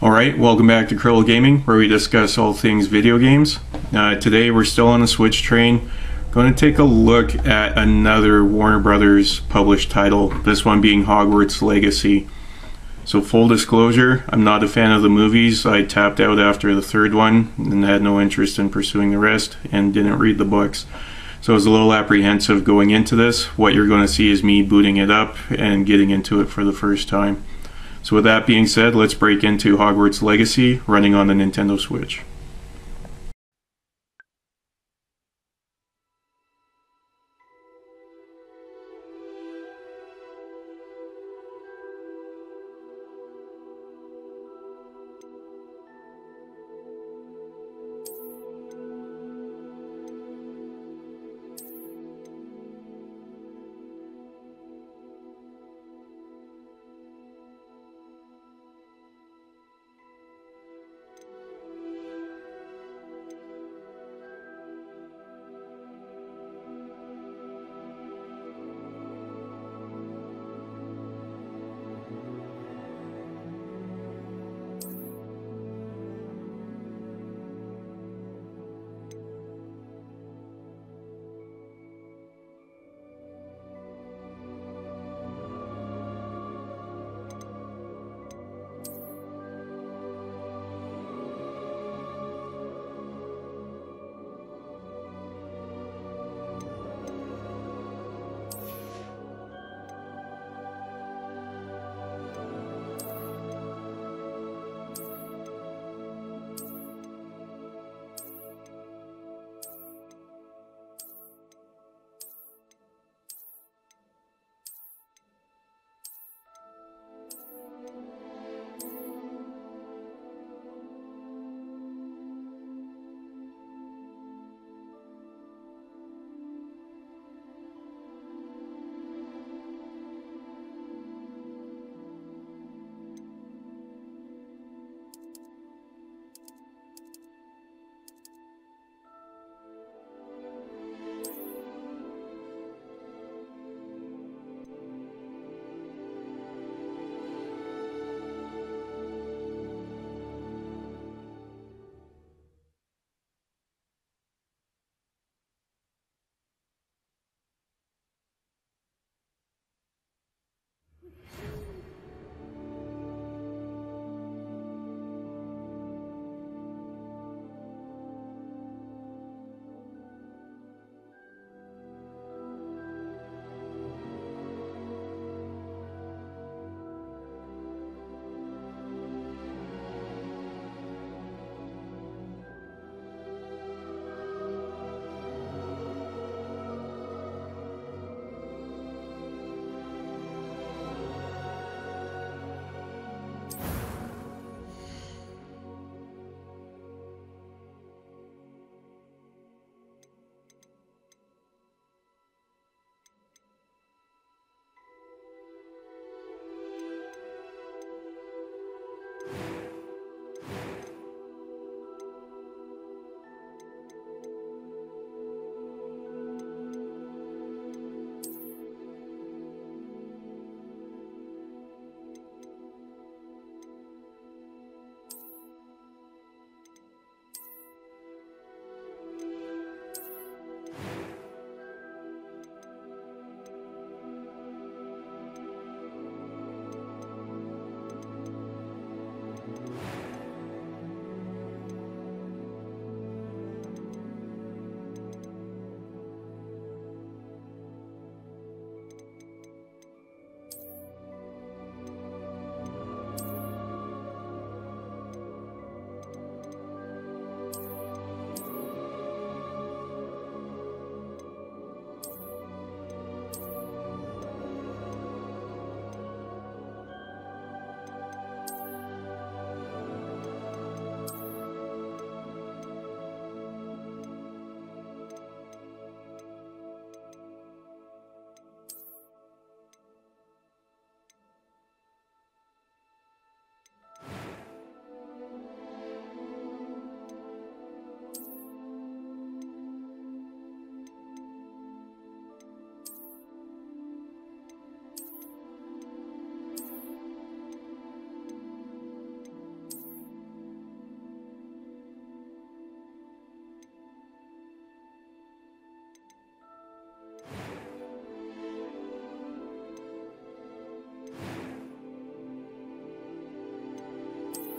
Alright, welcome back to Krill Gaming, where we discuss all things video games. Today we're still on the Switch train. Going to take a look at another Warner Brothers published title, this one being Hogwarts Legacy. So full disclosure, I'm not a fan of the movies. I tapped out after the third one and had no interest in pursuing the rest and didn't read the books. So I was a little apprehensive going into this. What you're going to see is me booting it up and getting into it for the first time. So with that being said, let's break into Hogwarts Legacy running on the Nintendo Switch.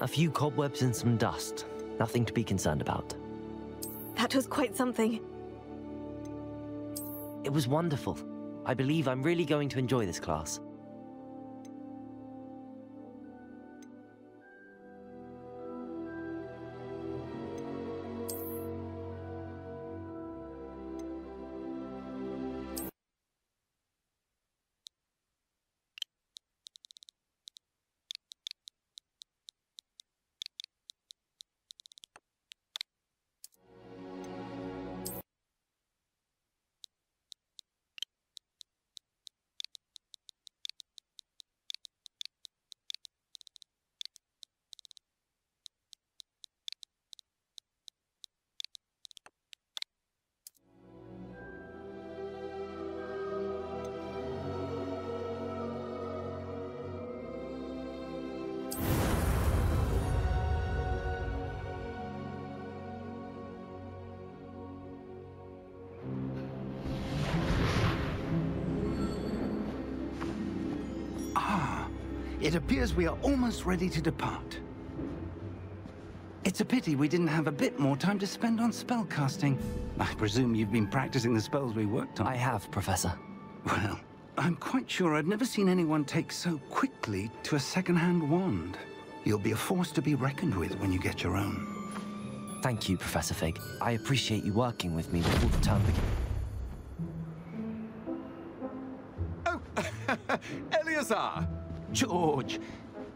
A few cobwebs and some dust. Nothing to be concerned about. That was quite something. It was wonderful. I believe I'm really going to enjoy this class. It appears we are almost ready to depart. It's a pity we didn't have a bit more time to spend on spellcasting. I presume you've been practicing the spells we worked on. I have, Professor. Well, I'm quite sure I've never seen anyone take so quickly to a second-hand wand. You'll be a force to be reckoned with when you get your own. Thank you, Professor Fig. I appreciate you working with me before the term begins. Oh, Eleazar! George,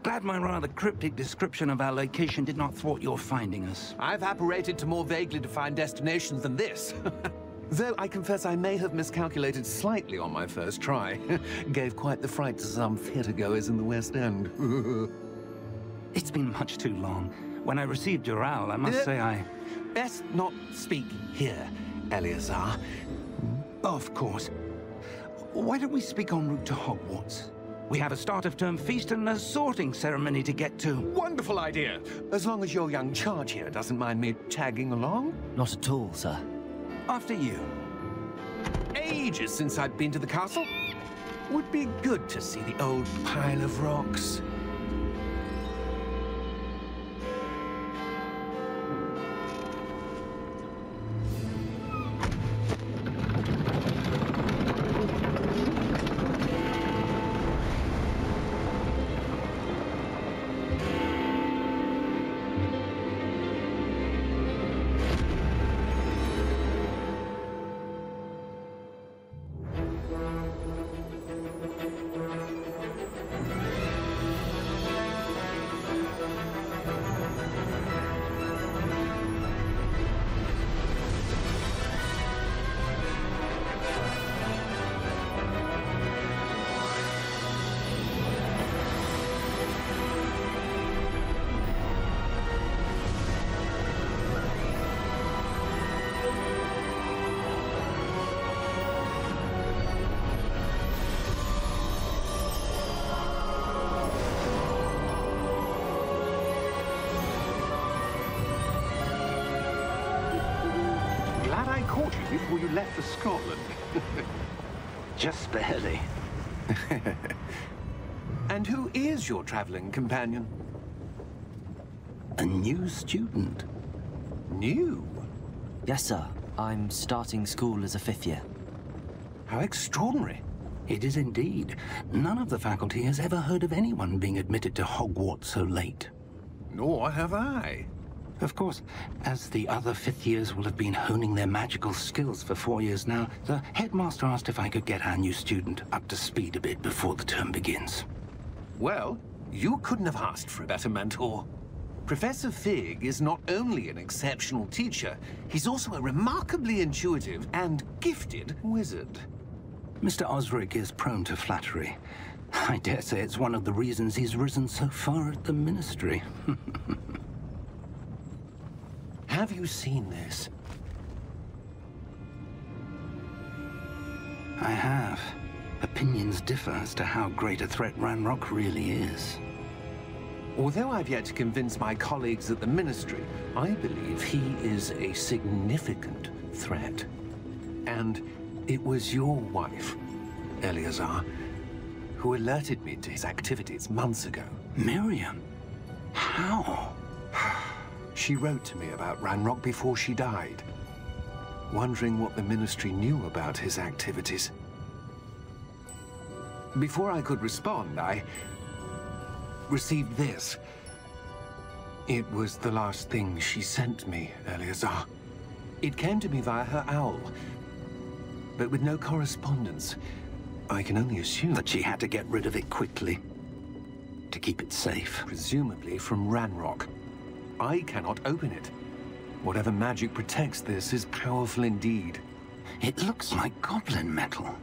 glad my rather cryptic description of our location did not thwart your finding us. I've apparated to more vaguely defined destinations than this. Though I confess I may have miscalculated slightly on my first try. Gave quite the fright to some theatre-goers in the West End. It's been much too long. When I received your owl, I must say I... Best not speak here, Eleazar. Of course. Why don't we speak en route to Hogwarts? We have a start-of-term feast and a sorting ceremony to get to. Wonderful idea! As long as your young charge here doesn't mind me tagging along. Not at all, sir. After you. Ages since I'd been to the castle. Would be good to see the old pile of rocks. Before you left for Scotland. Just barely. And who is your traveling companion? A new student. New? Yes, sir. I'm starting school as a 5th year. How extraordinary. It is indeed. None of the faculty has ever heard of anyone being admitted to Hogwarts so late. Nor have I. Of course, as the other 5th years will have been honing their magical skills for 4 years now, the headmaster asked if I could get our new student up to speed a bit before the term begins. Well, you couldn't have asked for a better mentor. Professor Fig is not only an exceptional teacher, he's also a remarkably intuitive and gifted wizard. Mr. Osric is prone to flattery. I dare say it's one of the reasons he's risen so far at the ministry. Have you seen this? I have. Opinions differ as to how great a threat Ranrock really is. Although I've yet to convince my colleagues at the Ministry, I believe he is a significant threat. And it was your wife, Eleazar, who alerted me to his activities months ago. Miriam? How? She wrote to me about Ranrock before she died, wondering what the Ministry knew about his activities. Before I could respond, I received this. It was the last thing she sent me, Eleazar. It came to me via her owl, but with no correspondence. I can only assume That she had to get rid of it quickly to keep it safe. presumably from Ranrock. I cannot open it. Whatever magic protects this is powerful indeed. It looks like goblin metal.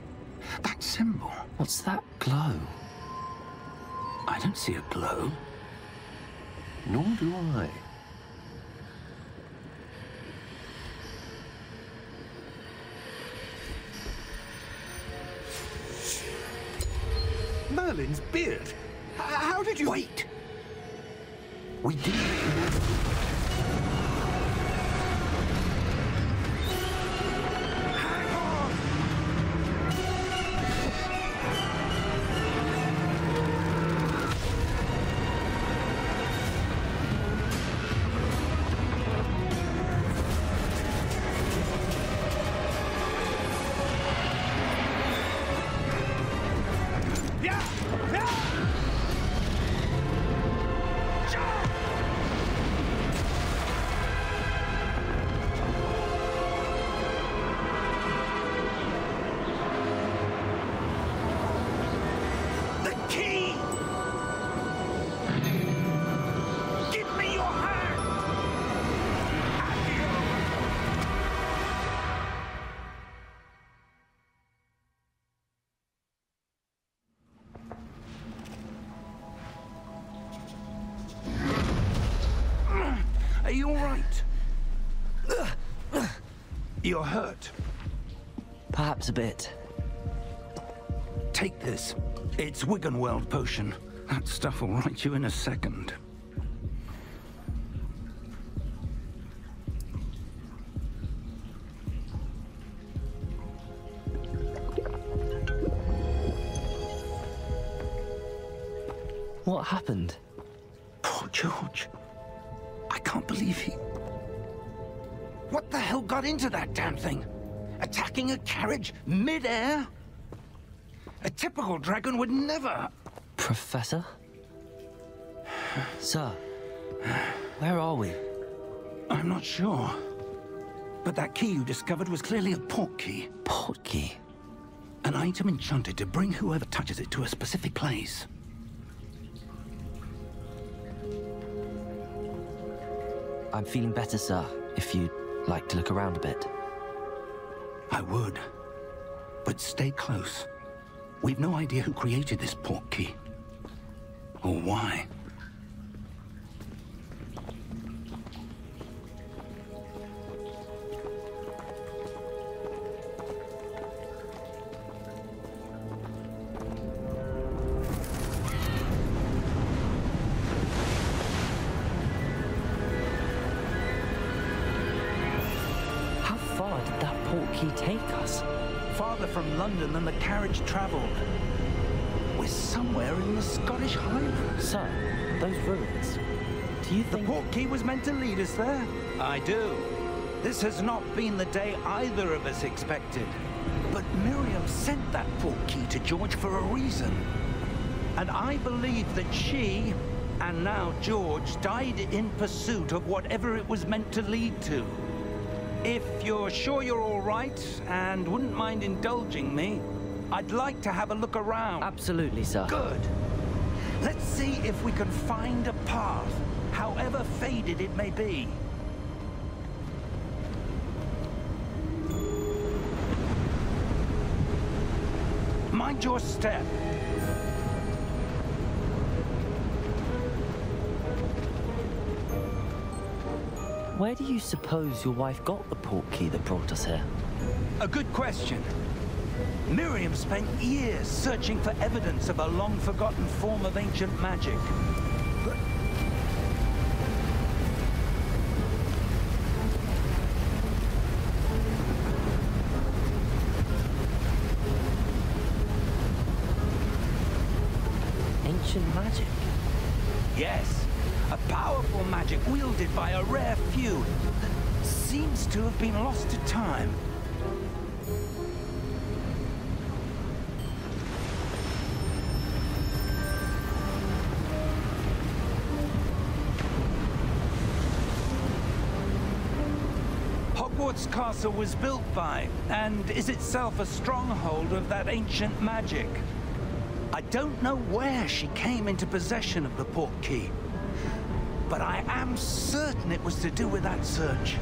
That symbol. What's that glow? I don't see a glow. Nor do I. Merlin's beard! How did you... Wait! We didn't... Are you all right? You're hurt. Perhaps a bit. Take this. It's Wiggenweld potion. That stuff will right you in a second. What happened? Poor George. I can't believe he... What the hell got into that damn thing? Attacking a carriage mid-air? A typical dragon would never... Professor? Sir, where are we? I'm not sure. But that key you discovered was clearly a port key. Port key? An item enchanted to bring whoever touches it to a specific place. I'm feeling better, sir, if you'd like to look around a bit. I would. But stay close. We've no idea who created this port key. Or why. How far did that port key take us? Farther from London than the carriage traveled. We're somewhere in the Scottish Highlands. Sir, those ruins. Do you The think... port key was meant to lead us there? I do. This has not been the day either of us expected. But Miriam sent that port key to George for a reason. And I believe that she, and now George, died in pursuit of whatever it was meant to lead to. If you're sure you're all right and wouldn't mind indulging me, I'd like to have a look around. Absolutely, sir. Good. Let's see if we can find a path, however faded it may be. Mind your step. Where do you suppose your wife got the port key that brought us here? A good question. Miriam spent years searching for evidence of a long-forgotten form of ancient magic. But Ancient magic? yes, A powerful magic wielded by a rare few that seems to have been lost to time. Hogwarts Castle was built by, and is itself a stronghold of that ancient magic. I don't know where she came into possession of the portkey, but I am certain it was to do with that search.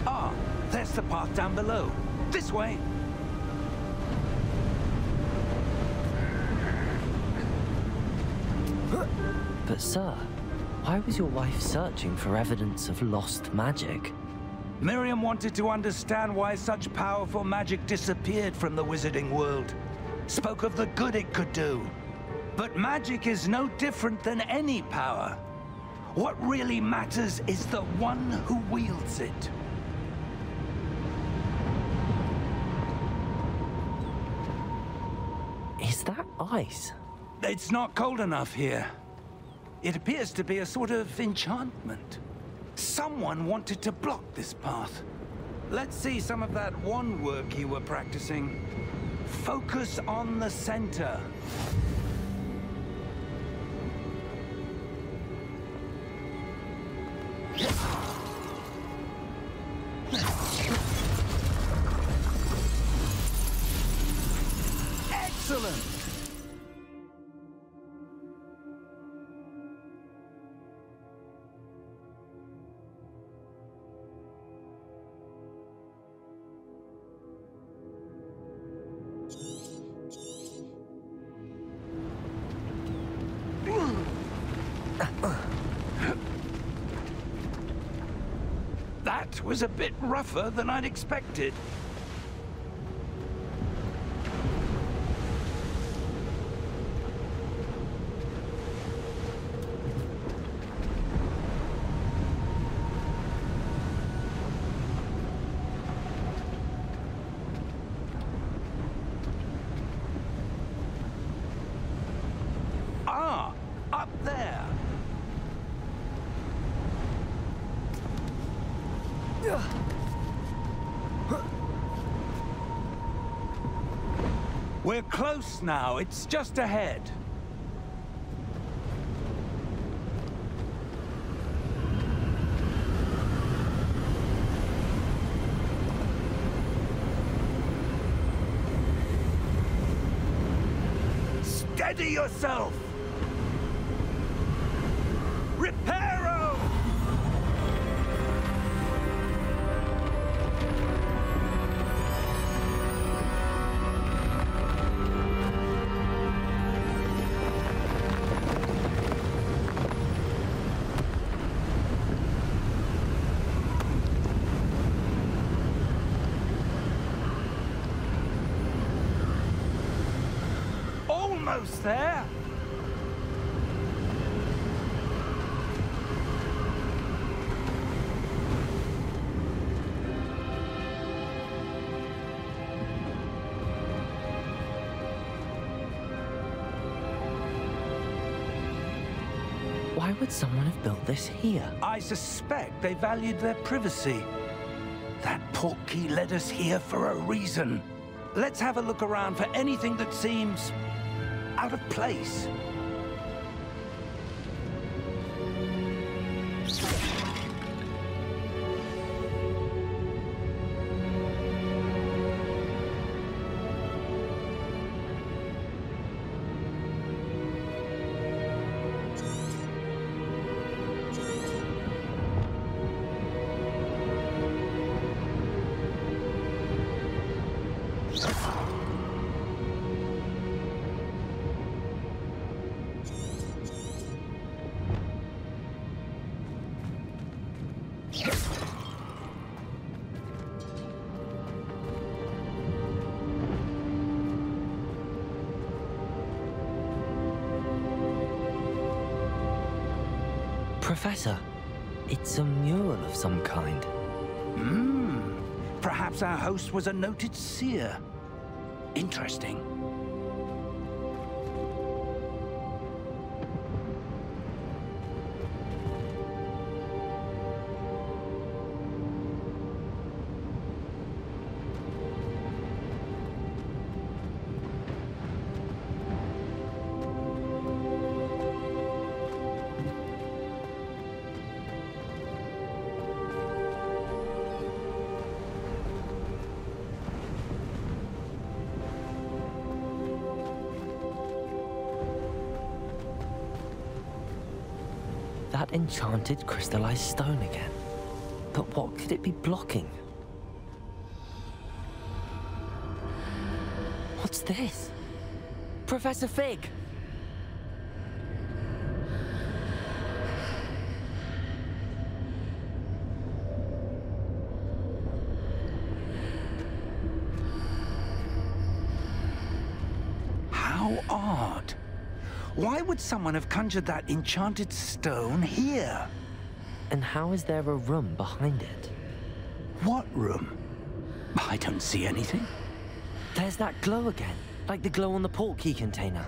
Ah, there's the path down below. This way. But sir, why was your wife searching for evidence of lost magic? Miriam wanted to understand why such powerful magic disappeared from the wizarding world. Spoke of the good it could do. But magic is no different than any power. What really matters is the one who wields it. Is that ice? It's not cold enough here. It appears to be a sort of enchantment. Someone wanted to block this path. Let's see some of that wand work you were practicing. Focus on the center. Excellent! That was a bit rougher than I'd expected. Ah, up there. We're close now. It's just ahead. Steady yourself! Reparo! Almost there. Why would someone have built this here? I suspect they valued their privacy. That portkey led us here for a reason. Let's have a look around for anything that seems out of place. Professor, it's a mural of some kind. Perhaps our host was a noted seer. Interesting. that enchanted crystallized stone again. But what could it be blocking? What's this? Professor Fig! How odd. Why would someone have conjured that enchanted stone here? And how is there a room behind it? What room? I don't see anything. There's that glow again, like the glow on the portkey container.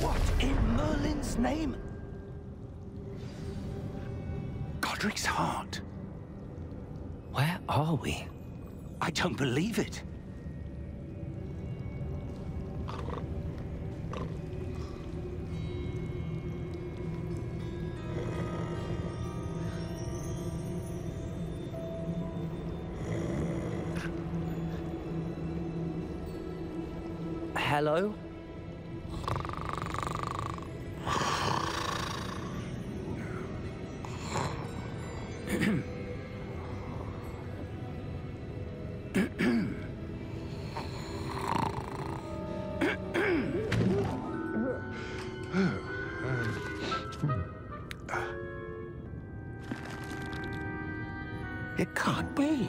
What in Merlin's name? Godric's heart. Where are we? I don't believe it. Hello? It can't be.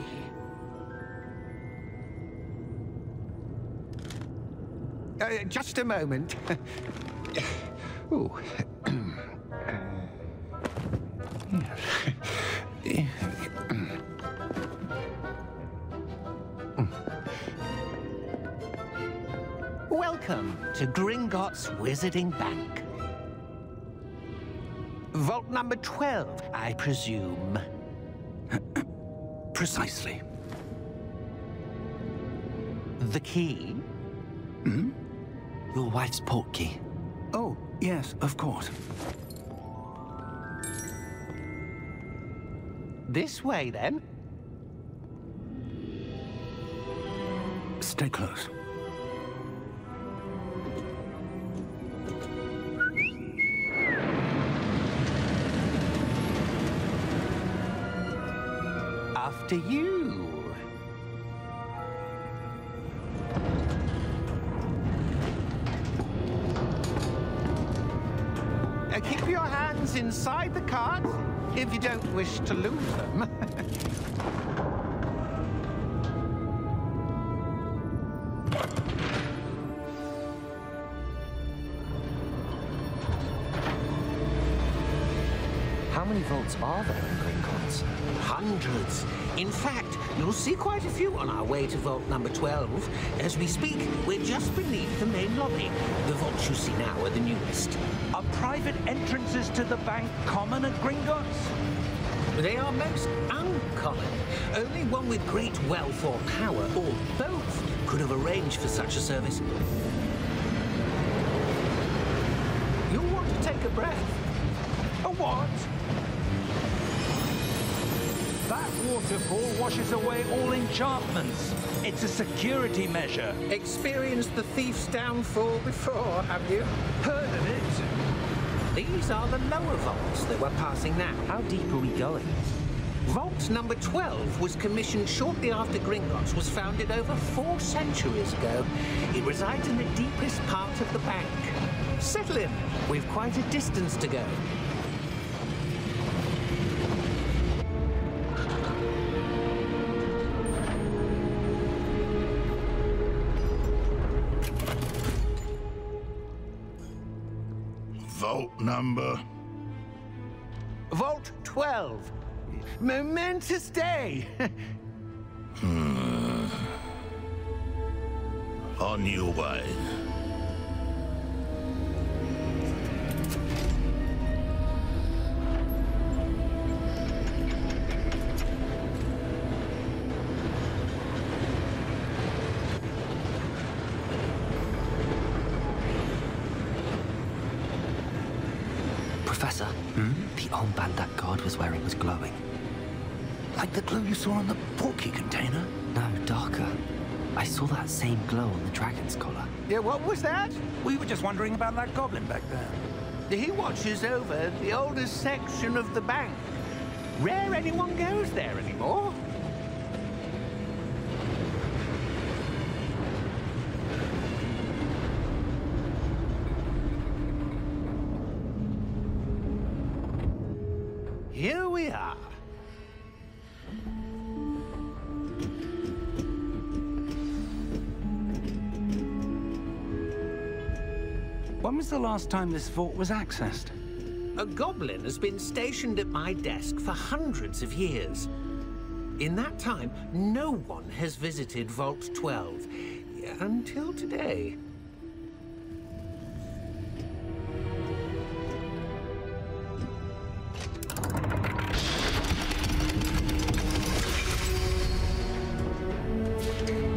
Just a moment. Ooh. Welcome to Gringotts Wizarding Bank. Vault number 12, I presume. Precisely. The key? Hmm? Your wife's portkey. Oh, yes, of course. This way, then. Stay close. After you. Keep your hands inside the cart if you don't wish to lose them. How many vaults are there in Gringotts? Hundreds. In fact, you'll see quite a few on our way to vault number 12. As we speak, we're just beneath the main lobby. The vaults you see now are the newest. Are private entrances to the bank common at Gringotts? They are most uncommon. Only one with great wealth or power, or both, could have arranged for such a service. You'll want to take a breath. A what? That waterfall washes away all enchantments. It's a security measure. Experienced the thief's downfall before, have you? Heard of it? These are the lower vaults that we're passing now. How deep are we going? Vault number 12 was commissioned shortly after Gringotts was founded over 4 centuries ago. It resides in the deepest part of the bank. Settle in. We've quite a distance to go. Vault number? Vault 12. Momentous day. On your way. Professor, the armband that guard was wearing was glowing. Like the glow you saw on the porky container? No, darker. I saw that same glow on the dragon's collar. Yeah, what was that? We were just wondering about that goblin back there. He watches over the oldest section of the bank. Rare anyone goes there anymore. Here we are. When was the last time this vault was accessed? A goblin has been stationed at my desk for hundreds of years. In that time, no one has visited Vault 12 until today.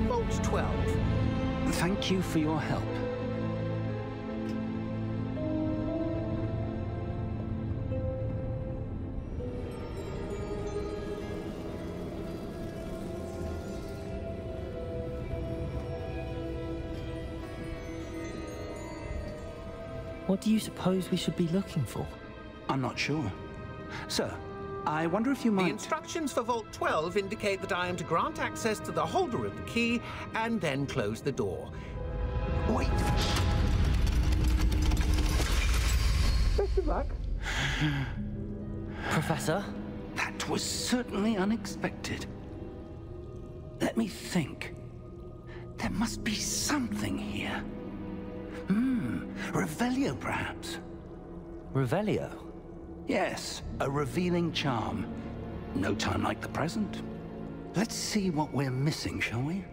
Vault 12. Thank you for your help. What do you suppose we should be looking for? I'm not sure. Sir, I wonder if you The might... instructions for Vault 12 indicate that I am to grant access to the holder of the key and then close the door. Wait! Best of luck. Professor? That was certainly unexpected. Let me think. There must be something here. Revelio, perhaps? Revelio? Yes, a revealing charm. No time like the present. Let's see what we're missing, shall we?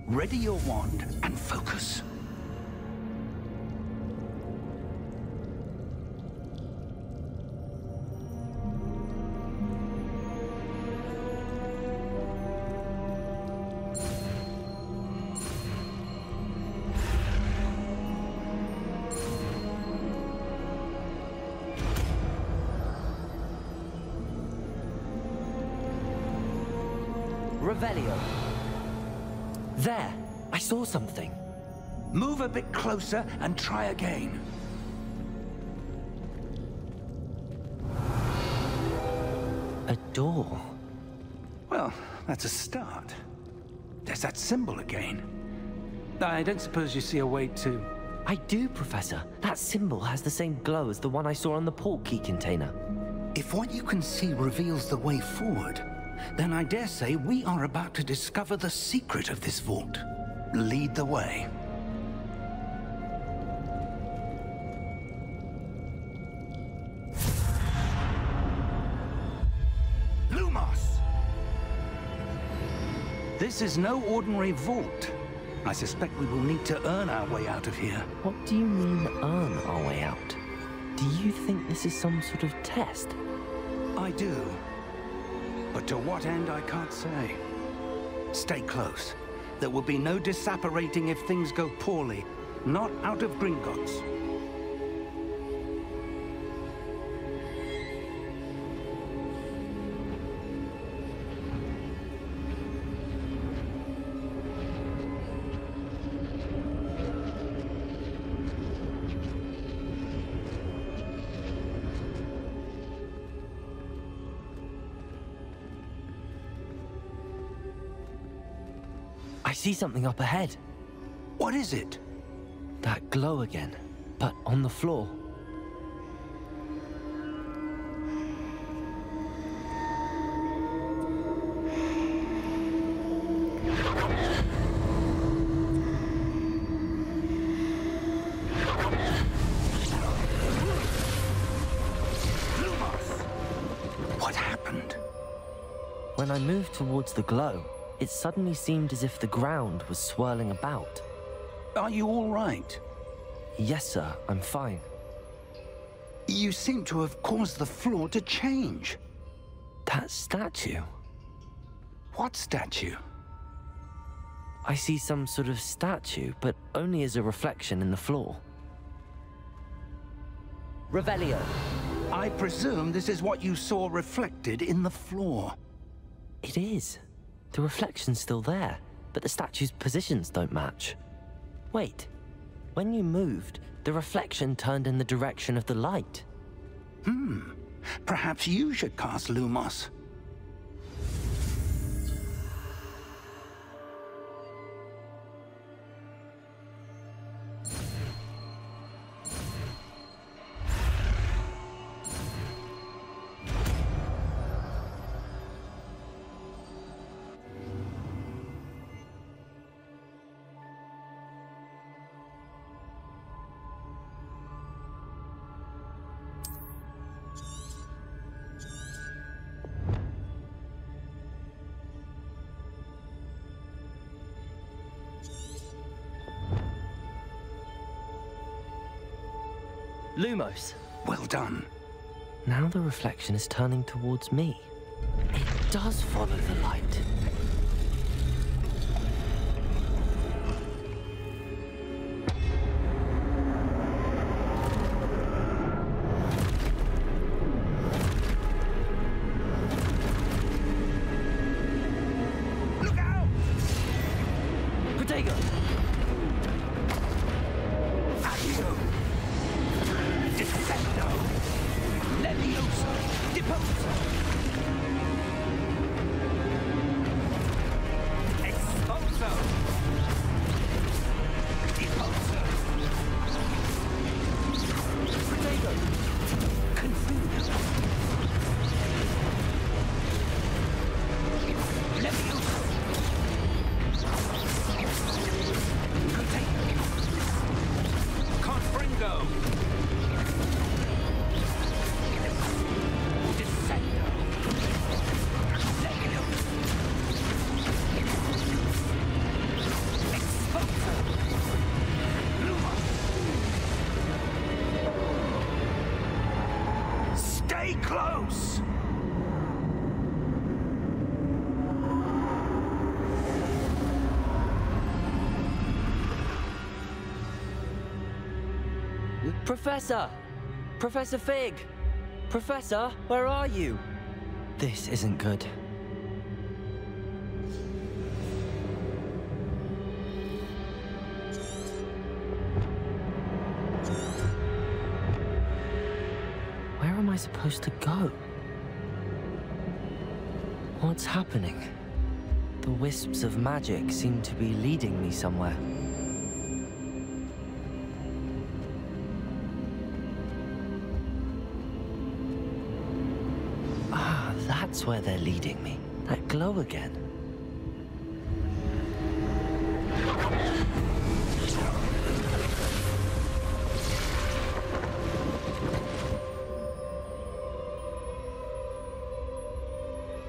Ready your wand and focus. Revelio. There! I saw something. Move a bit closer and try again. A door. Well, that's a start. There's that symbol again. I don't suppose you see a way to... I do, Professor. That symbol has the same glow as the one I saw on the port key container. If what you can see reveals the way forward, then I dare say we are about to discover the secret of this vault. Lead the way. Lumos! This is no ordinary vault. I suspect we will need to earn our way out of here. What do you mean, earn our way out? Do you think this is some sort of test? I do. But to what end, I can't say. Stay close. There will be no disapparating if things go poorly. Not out of Gringotts. I see something up ahead. What is it? That glow again, but on the floor. What happened? When I moved towards the glow, it suddenly seemed as if the ground was swirling about. Are you all right? Yes, sir, I'm fine. You seem to have caused the floor to change. That statue? What statue? I see some sort of statue, but only as a reflection in the floor. Revelio. I presume this is what you saw reflected in the floor. It is. The reflection's still there, but the statue's positions don't match. Wait, when you moved, the reflection turned in the direction of the light. Perhaps you should cast Lumos. Lumos. Well done. Now the reflection is turning towards me. It does follow the light. Look out! Protego! Accio! Descendo! Levioso! Deposo! Expulso! Deposo! Protego! Confuso! Levioso! Contain! Confringo! Descendo! Levioso! Expulso! Lumos! Stay close! Professor! Professor Fig! Professor, where are you? This isn't good. Where am I supposed to go? What's happening? The wisps of magic seem to be leading me somewhere. That's where they're leading me. That glow again.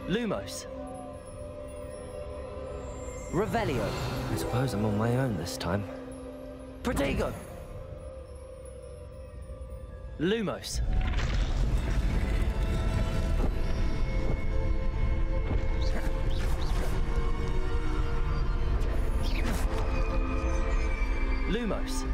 Lumos. Revelio. I suppose I'm on my own this time. Protego. Lumos. Lumos.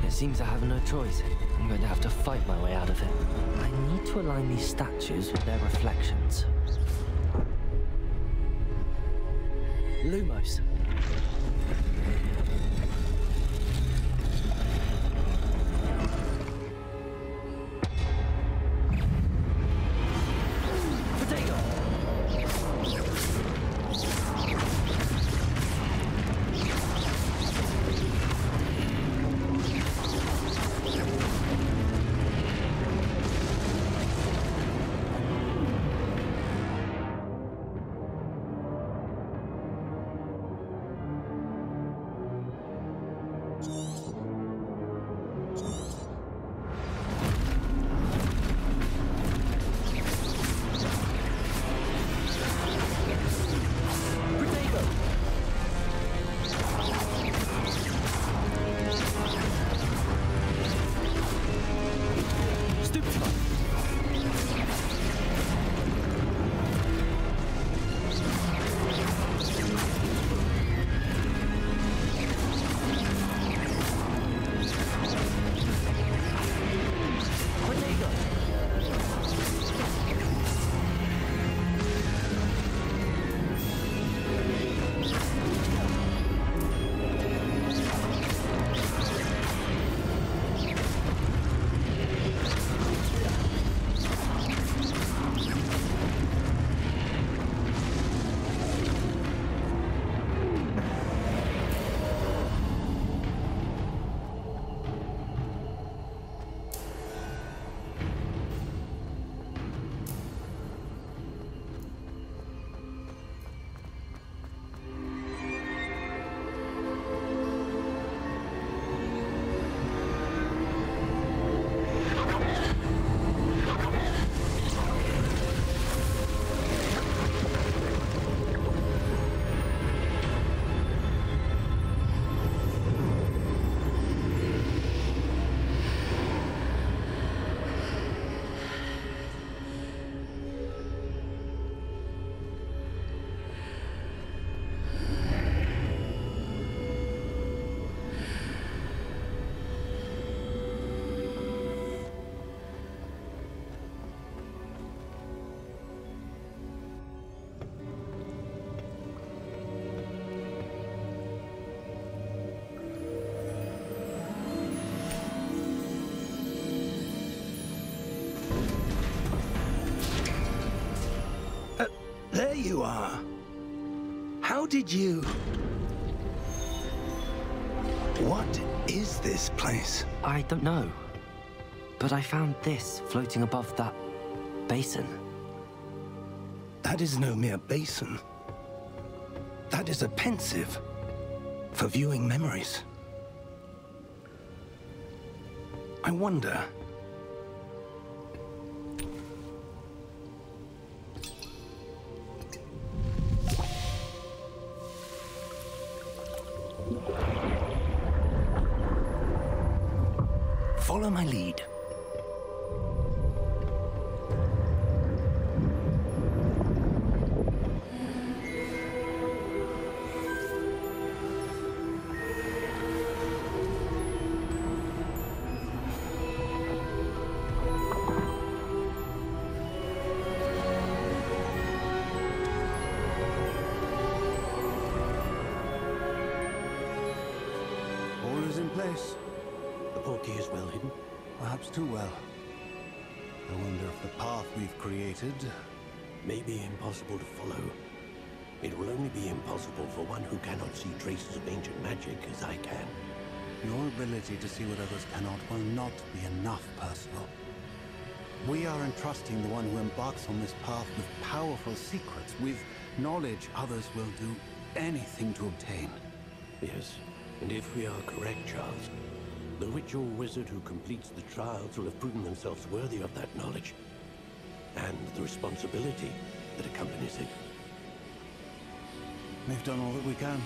It seems I have no choice. I'm going to have to fight my way out of it. I need to align these statues with their reflections. Lumos. you are. How did you... What is this place? I don't know. But I found this floating above that basin. That is no mere basin. That is a pensive for viewing memories. I wonder... Follow my lead. All is in place. The portkey is well hidden. Perhaps too well. I wonder if the path we've created May be impossible to follow. It will only be impossible for one who cannot see traces of ancient magic as I can. Your ability to see what others cannot will not be enough, Percival. We are entrusting the one who embarks on this path with powerful secrets, with knowledge others will do anything to obtain. Yes, and if we are correct, Charles, the witch or wizard who completes the trials will have proven themselves worthy of that knowledge, and the responsibility that accompanies it. We've done all that we can.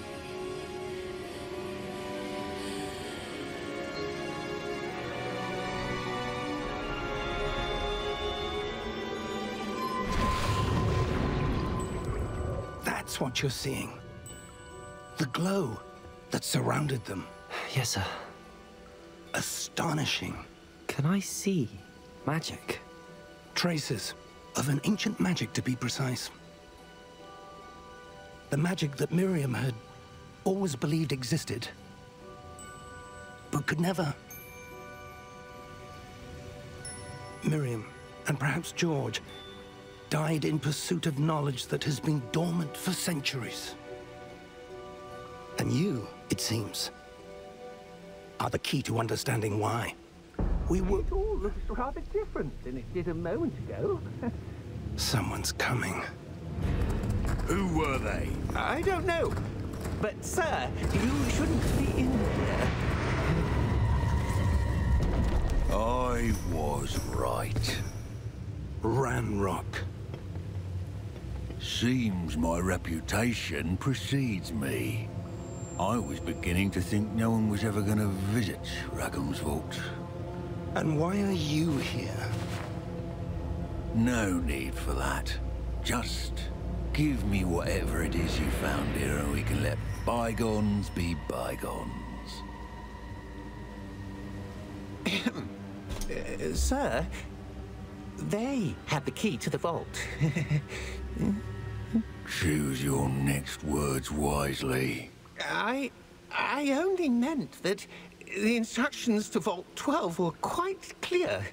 That's what you're seeing. The glow that surrounded them. Yes, sir. Astonishing. Can I see magic? Traces of an ancient magic, to be precise. The magic that Miriam had always believed existed, but could never. Miriam, and perhaps George, died in pursuit of knowledge that has been dormant for centuries. And you, it seems, are the key to understanding why. We were... It all looks rather different than it did a moment ago. Someone's coming. Who were they? I don't know. But, sir, you shouldn't be in here. I was right. Ranrock. Seems my reputation precedes me. I was beginning to think no one was ever going to visit Rackham's vault. And why are you here? No need for that. Just give me whatever it is you found here and we can let bygones be bygones. Sir, they had the key to the vault. Choose your next words wisely. I only meant that the instructions to Vault 12 were quite clear.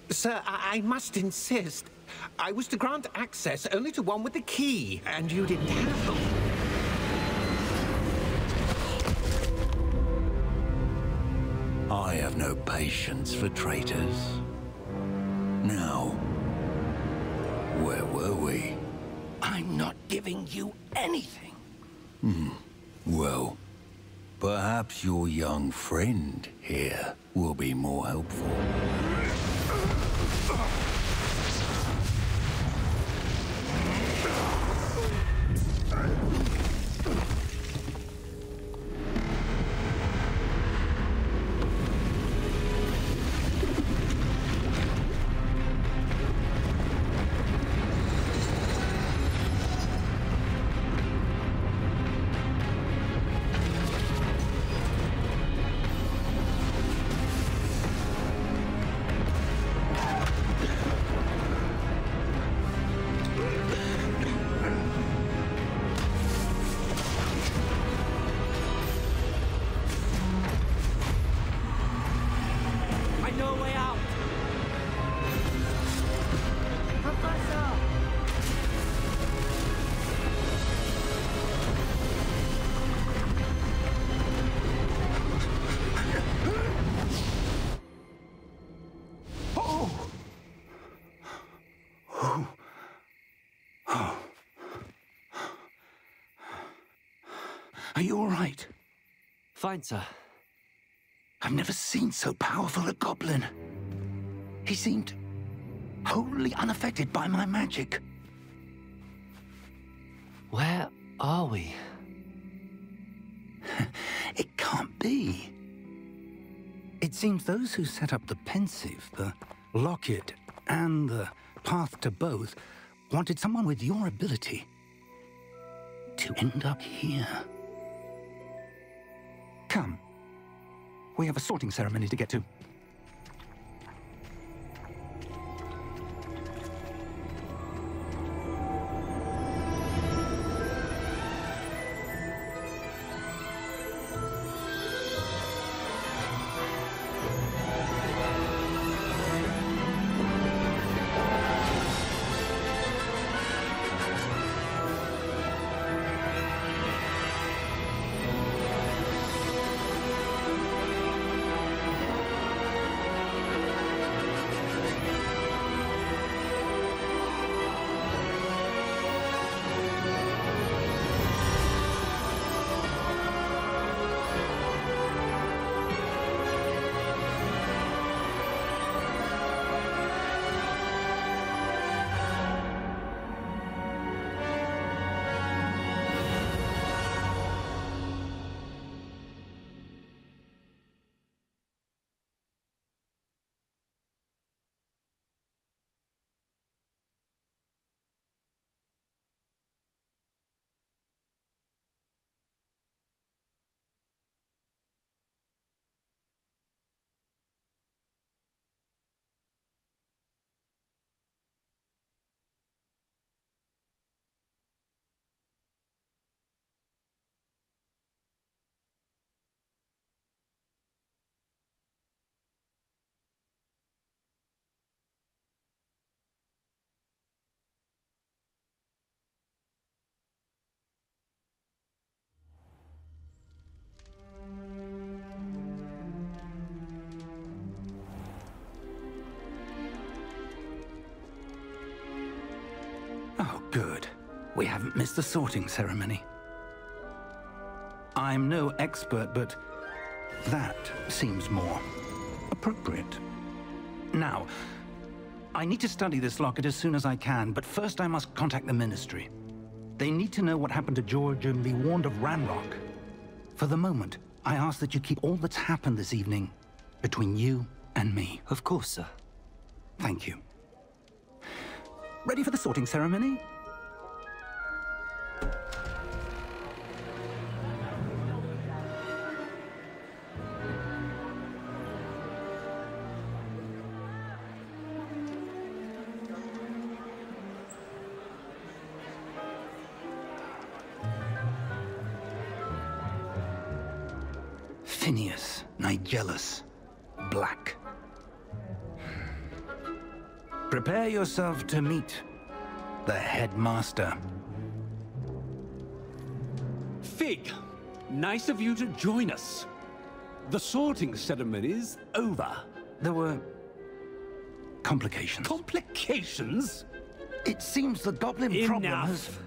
Sir, I must insist. I was to grant access only to one with the key, and you didn't have them. I have no patience for traitors. Now, where were we? I'm not giving you anything. Well, perhaps your young friend here will be more helpful. Are you all right? Fine, sir. I've never seen so powerful a goblin. He seemed wholly unaffected by my magic. Where are we? It can't be. It seems those who set up the pensive, the locket, and the path to both wanted someone with your ability to end up here. Come. We have a sorting ceremony to get to. Oh, good. We haven't missed the sorting ceremony. I'm no expert, but that seems more appropriate. Now, I need to study this locket as soon as I can, but first I must contact the Ministry. They need to know what happened to George and be warned of Ranrock. For the moment, I ask that you keep all that's happened this evening between you and me. Of course, sir. Thank you. Ready for the sorting ceremony? Phineas, Nigellus, Black. Prepare yourself to meet the headmaster. Fig, nice of you to join us. The sorting ceremony's over. There were complications. Complications? It seems the goblin problem has... Enough.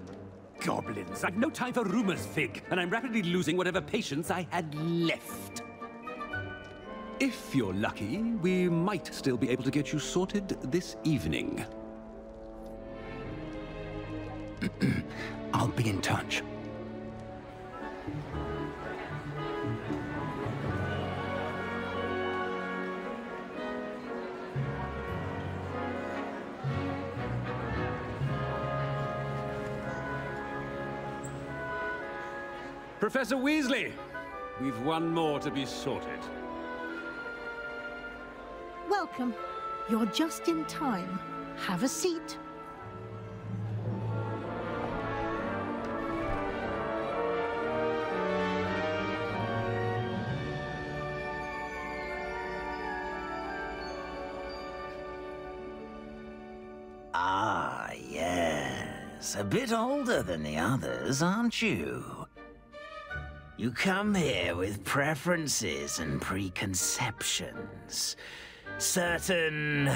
Goblins. I've no time for rumors, Fig, and I'm rapidly losing whatever patience I had left. If you're lucky, we might still be able to get you sorted this evening. I'll be in touch. Professor Weasley, we've one more to be sorted. Welcome. You're just in time. Have a seat. Ah, yes. A bit older than the others, aren't you? You come here with preferences and preconceptions. Certain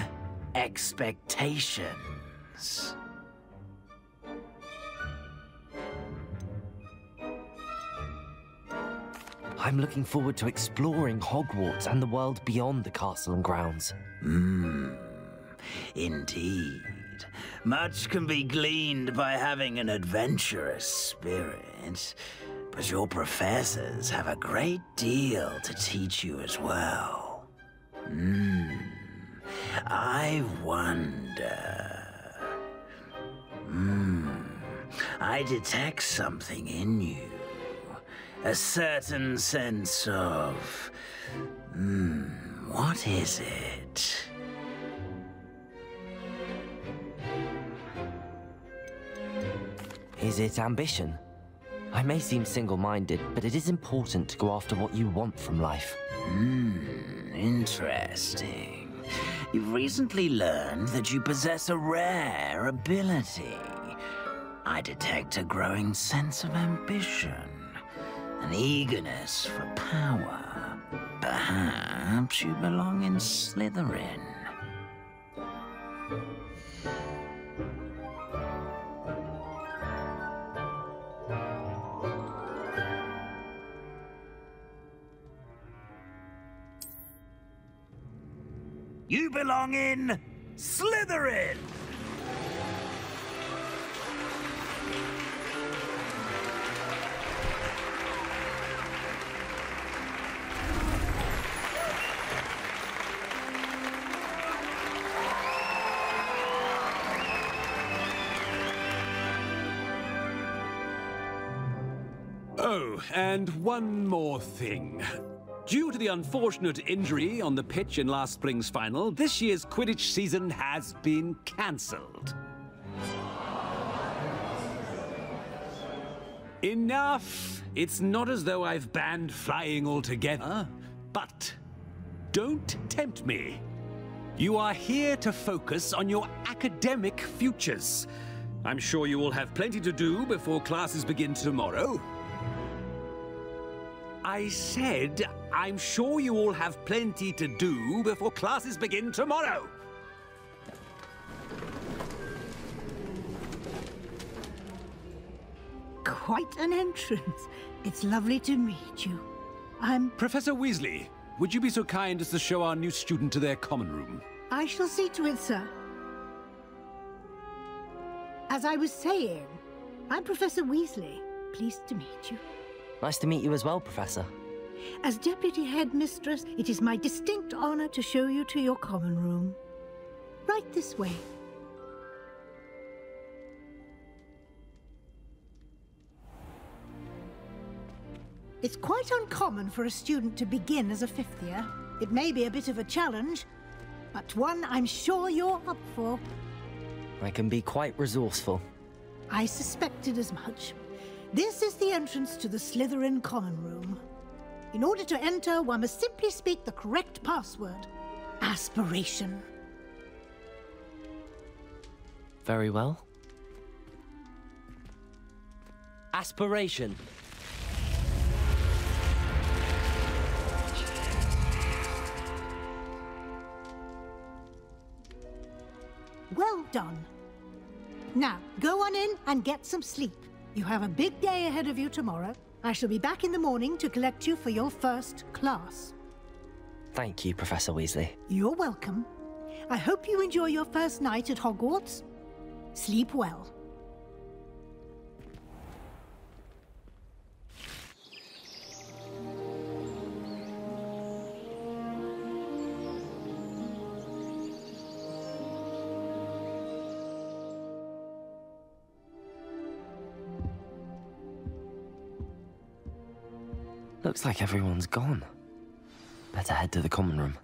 expectations. I'm looking forward to exploring Hogwarts and the world beyond the castle and grounds. Indeed. Much can be gleaned by having an adventurous spirit, but your professors have a great deal to teach you as well. I wonder... I detect something in you. A certain sense of... what is it? Is it ambition? I may seem single-minded, but it is important to go after what you want from life. Interesting. You've recently learned that you possess a rare ability. I detect a growing sense of ambition, an eagerness for power. Perhaps you belong in Slytherin. You belong in Slytherin! Oh, and one more thing. Due to the unfortunate injury on the pitch in last spring's final, this year's Quidditch season has been cancelled. Enough! It's not as though I've banned flying altogether, but don't tempt me. You are here to focus on your academic futures. I'm sure you will have plenty to do before classes begin tomorrow. I said, I'm sure you all have plenty to do before classes begin tomorrow. Quite an entrance. It's lovely to meet you. I'm... Professor Weasley, would you be so kind as to show our new student to their common room? I shall see to it, sir. As I was saying, I'm Professor Weasley. Pleased to meet you. Nice to meet you as well, Professor. As Deputy Headmistress, it is my distinct honor to show you to your common room. Right this way. It's quite uncommon for a student to begin as a fifth year. It may be a bit of a challenge, but one I'm sure you're up for. I can be quite resourceful. I suspected as much. This is the entrance to the Slytherin Common Room. In order to enter, one must simply speak the correct password. Aspiration. Very well. Aspiration. Well done. Now, go on in and get some sleep. You have a big day ahead of you tomorrow. I shall be back in the morning to collect you for your first class. Thank you, Professor Weasley. You're welcome. I hope you enjoy your first night at Hogwarts. Sleep well. Looks like everyone's gone. Better head to the common room.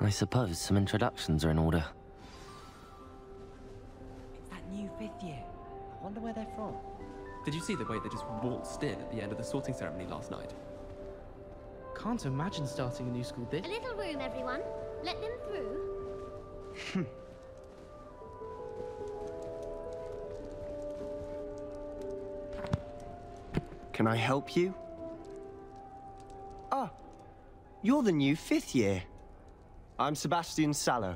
I suppose some introductions are in order. It's that new 5th year. I wonder where they're from. Did you see the way they just waltzed in at the end of the sorting ceremony last night? Can't imagine starting a new school this. A little room, everyone. Let them through. Can I help you? Ah, you're the new 5th year. I'm Sebastian Sallow.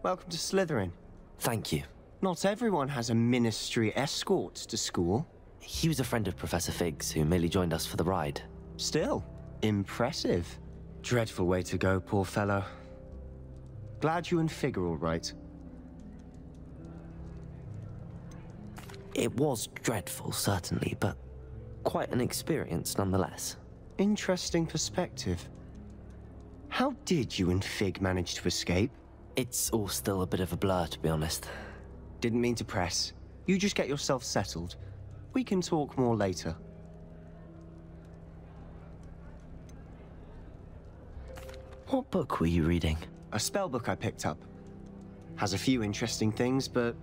Welcome to Slytherin. Thank you. Not everyone has a ministry escort to school. He was a friend of Professor Fig's who merely joined us for the ride. Still, impressive. Dreadful way to go, poor fellow. Glad you and Fig are all right. It was dreadful, certainly, but quite an experience nonetheless. Interesting perspective. How did you and Fig manage to escape? It's all still a bit of a blur, to be honest. Didn't mean to press. You just get yourself settled. We can talk more later. What book were you reading? A spell book I picked up. Has a few interesting things, but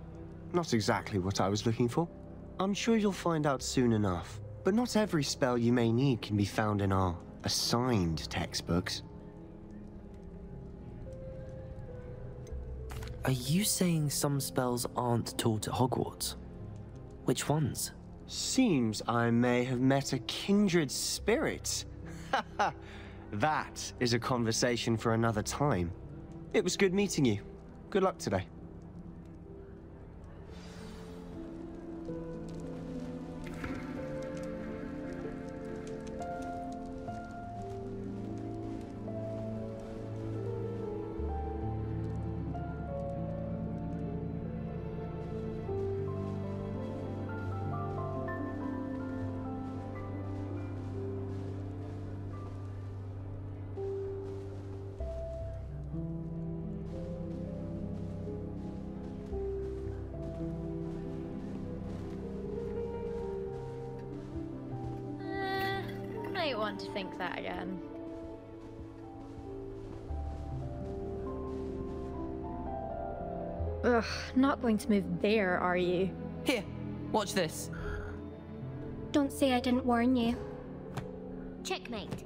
not exactly what I was looking for. I'm sure you'll find out soon enough. But not every spell you may need can be found in our assigned textbooks. Are you saying some spells aren't taught at Hogwarts? Which ones? Seems I may have met a kindred spirit. That is a conversation for another time. It was good meeting you. Good luck today. I want to think that again. Ugh, not going to move there, are you? Here, watch this. Don't say I didn't warn you. Checkmate.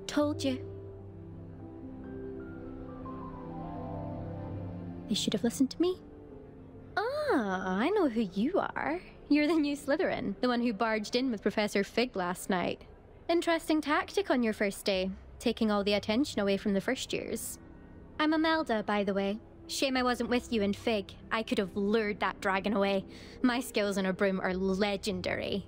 Told you. They should have listened to me. Ah, I know who you are. You're the new Slytherin, the one who barged in with Professor Fig last night. Interesting tactic on your first day, taking all the attention away from the first years. I'm Imelda, by the way. Shame I wasn't with you and Fig. I could have lured that dragon away. My skills on a broom are legendary.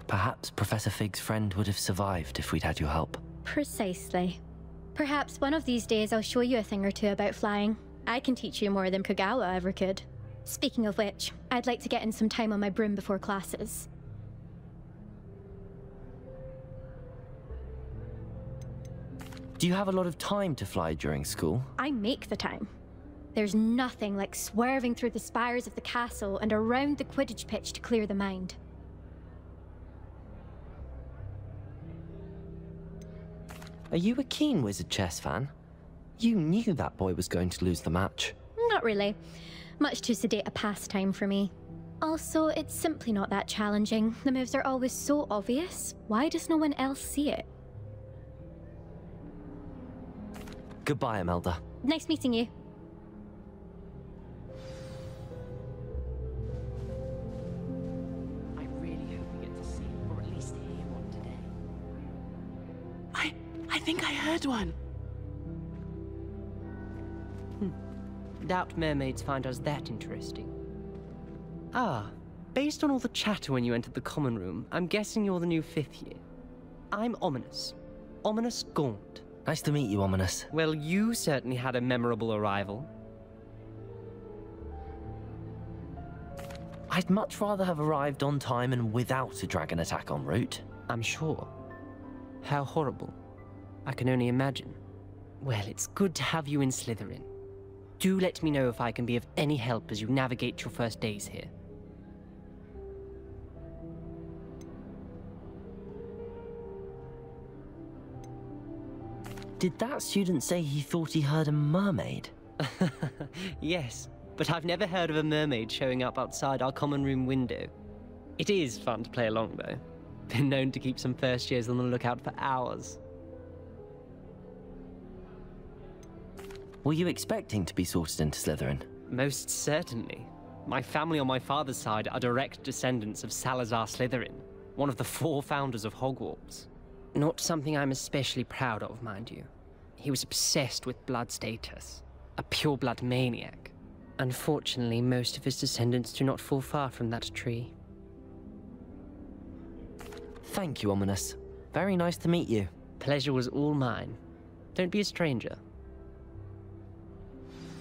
Perhaps Professor Fig's friend would have survived if we'd had your help. Precisely. Perhaps one of these days I'll show you a thing or two about flying. I can teach you more than Kagawa ever could. Speaking of which, I'd like to get in some time on my broom before classes. Do you have a lot of time to fly during school? I make the time. There's nothing like swerving through the spires of the castle and around the Quidditch pitch to clear the mind. Are you a keen Wizard chess fan? You knew that boy was going to lose the match. Not really. Much too sedate a pastime for me. Also, it's simply not that challenging. The moves are always so obvious. Why does no one else see it? Goodbye, Imelda. Nice meeting you. I really hope we get to see, or at least hear one today. I think I heard one. Doubt mermaids find us that interesting. Ah, based on all the chatter when you entered the common room, I'm guessing you're the new 5th year. I'm Ominous. Ominous Gaunt. Nice to meet you, Ominous. Well, you certainly had a memorable arrival. I'd much rather have arrived on time and without a dragon attack en route. I'm sure. How horrible. I can only imagine. Well, it's good to have you in Slytherin. Do let me know if I can be of any help as you navigate your first days here. Did that student say he thought he heard a mermaid? Yes, but I've never heard of a mermaid showing up outside our common room window. It is fun to play along, though. Been known to keep some first years on the lookout for hours. Were you expecting to be sorted into Slytherin? Most certainly. My family on my father's side are direct descendants of Salazar Slytherin, one of the 4 founders of Hogwarts. Not something I'm especially proud of, mind you. He was obsessed with blood status, a pure-blood maniac. Unfortunately, most of his descendants do not fall far from that tree. Thank you, Ominous. Very nice to meet you. Pleasure was all mine. Don't be a stranger.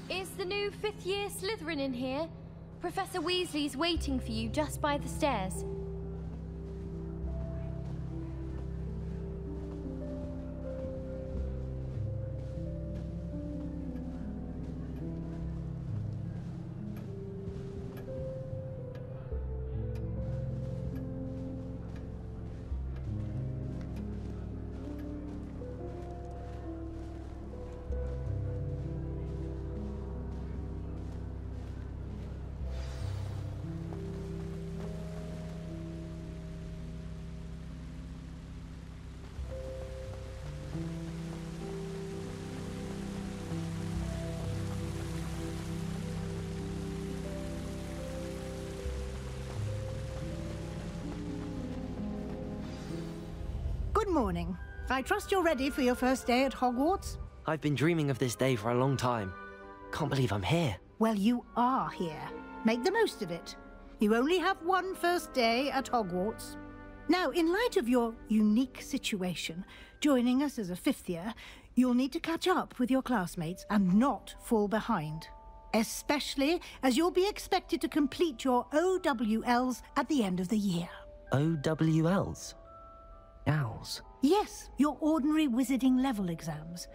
Is the new 5th year Slytherin in here? Professor Weasley's waiting for you just by the stairs. Good morning. I trust you're ready for your first day at Hogwarts? I've been dreaming of this day for a long time. Can't believe I'm here. Well, you are here. Make the most of it. You only have one first day at Hogwarts. Now, in light of your unique situation, joining us as a 5th year, you'll need to catch up with your classmates and not fall behind. Especially as you'll be expected to complete your OWLs at the end of the year. OWLs? Owls? Yes, your ordinary wizarding level exams.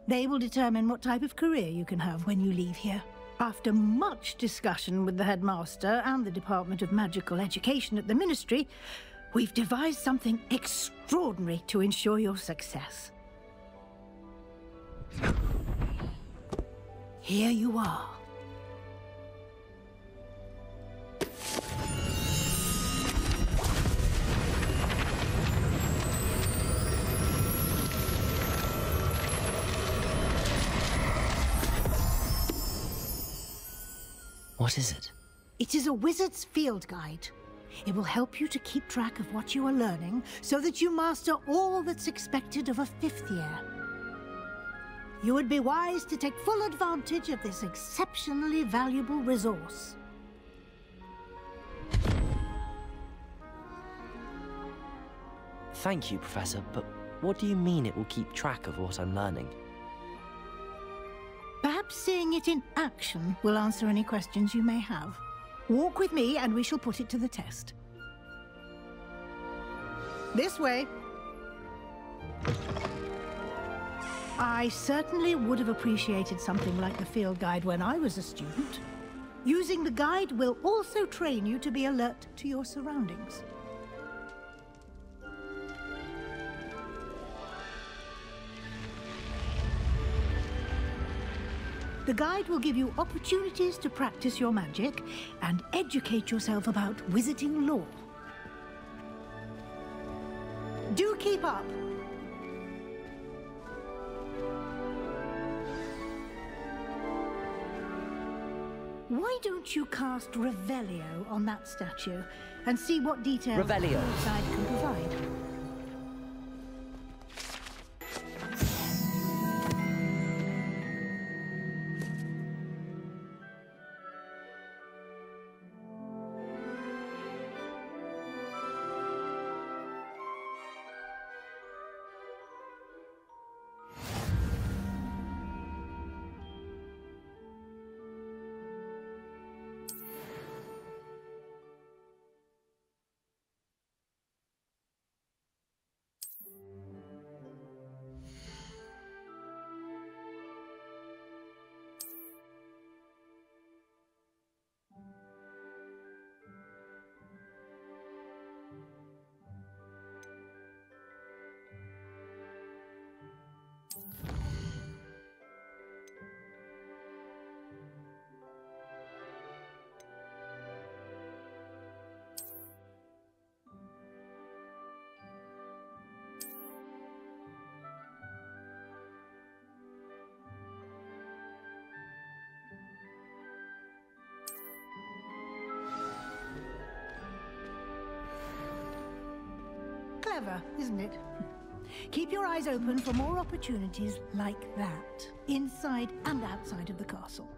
They will determine what type of career you can have when you leave here. After much discussion with the headmaster and the Department of Magical Education at the Ministry, we've devised something extraordinary to ensure your success. Here you are. What is it? It is a wizard's field guide. It will help you to keep track of what you are learning so that you master all that's expected of a 5th year. You would be wise to take full advantage of this exceptionally valuable resource. Thank you, Professor, but what do you mean it will keep track of what I'm learning? Perhaps seeing it in action will answer any questions you may have. Walk with me and we shall put it to the test. This way. I certainly would have appreciated something like the field guide when I was a student. Using the guide will also train you to be alert to your surroundings. The guide will give you opportunities to practice your magic and educate yourself about wizarding lore. Do keep up! Why don't you cast Revelio on that statue and see what details the field guide can provide? Clever, isn't it? Keep your eyes open for more opportunities like that, inside and outside of the castle.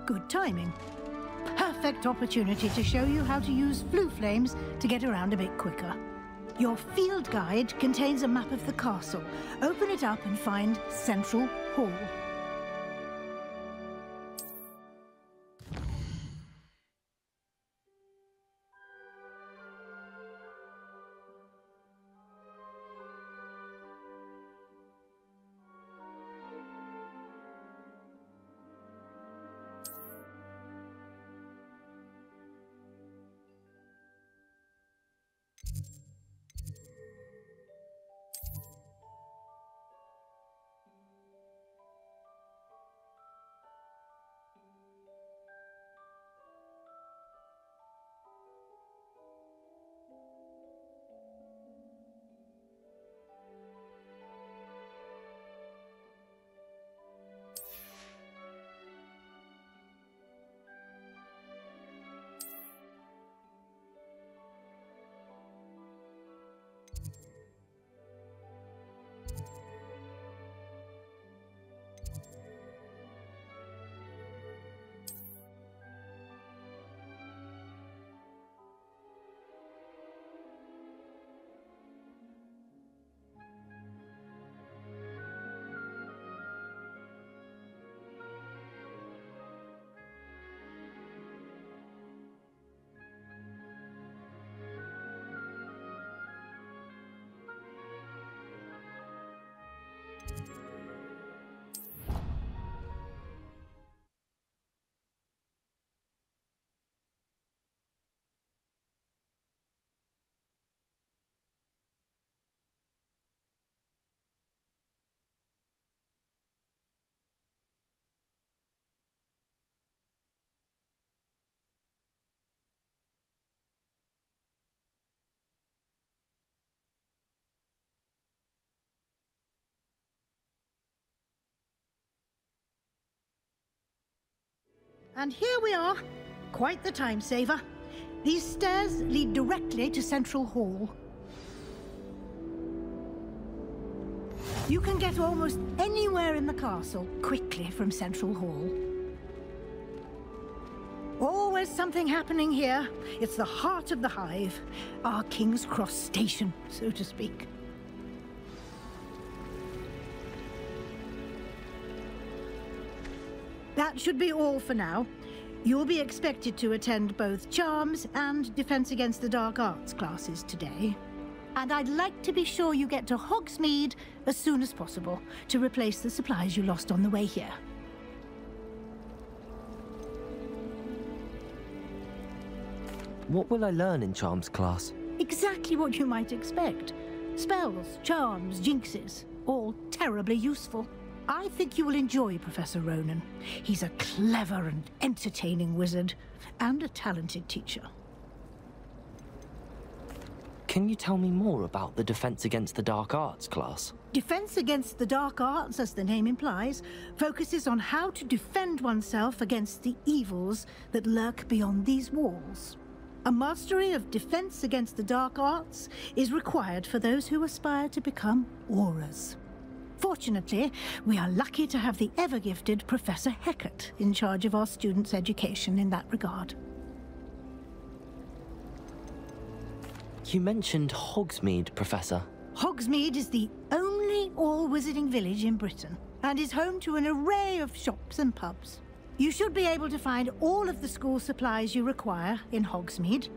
Good timing. Perfect opportunity to show you how to use flue flames to get around a bit quicker. Your field guide contains a map of the castle. Open it up and find Central Hall. And here we are. Quite the time saver. These stairs lead directly to Central Hall. You can get almost anywhere in the castle quickly from Central Hall. Always something happening here. It's the heart of the hive. Our King's Cross station, so to speak. That should be all for now. You'll be expected to attend both Charms and Defense Against the Dark Arts classes today. And I'd like to be sure you get to Hogsmeade as soon as possible to replace the supplies you lost on the way here. What will I learn in Charms class? Exactly what you might expect. Spells, charms, jinxes, all terribly useful. I think you will enjoy Professor Ronan. He's a clever and entertaining wizard, and a talented teacher. Can you tell me more about the Defense Against the Dark Arts class? Defense Against the Dark Arts, as the name implies, focuses on how to defend oneself against the evils that lurk beyond these walls. A mastery of Defense Against the Dark Arts is required for those who aspire to become Aurors. Fortunately, we are lucky to have the ever-gifted Professor Hecat in charge of our students' education in that regard. You mentioned Hogsmeade, Professor. Hogsmeade is the only all-wizarding village in Britain, and is home to an array of shops and pubs. You should be able to find all of the school supplies you require in Hogsmeade.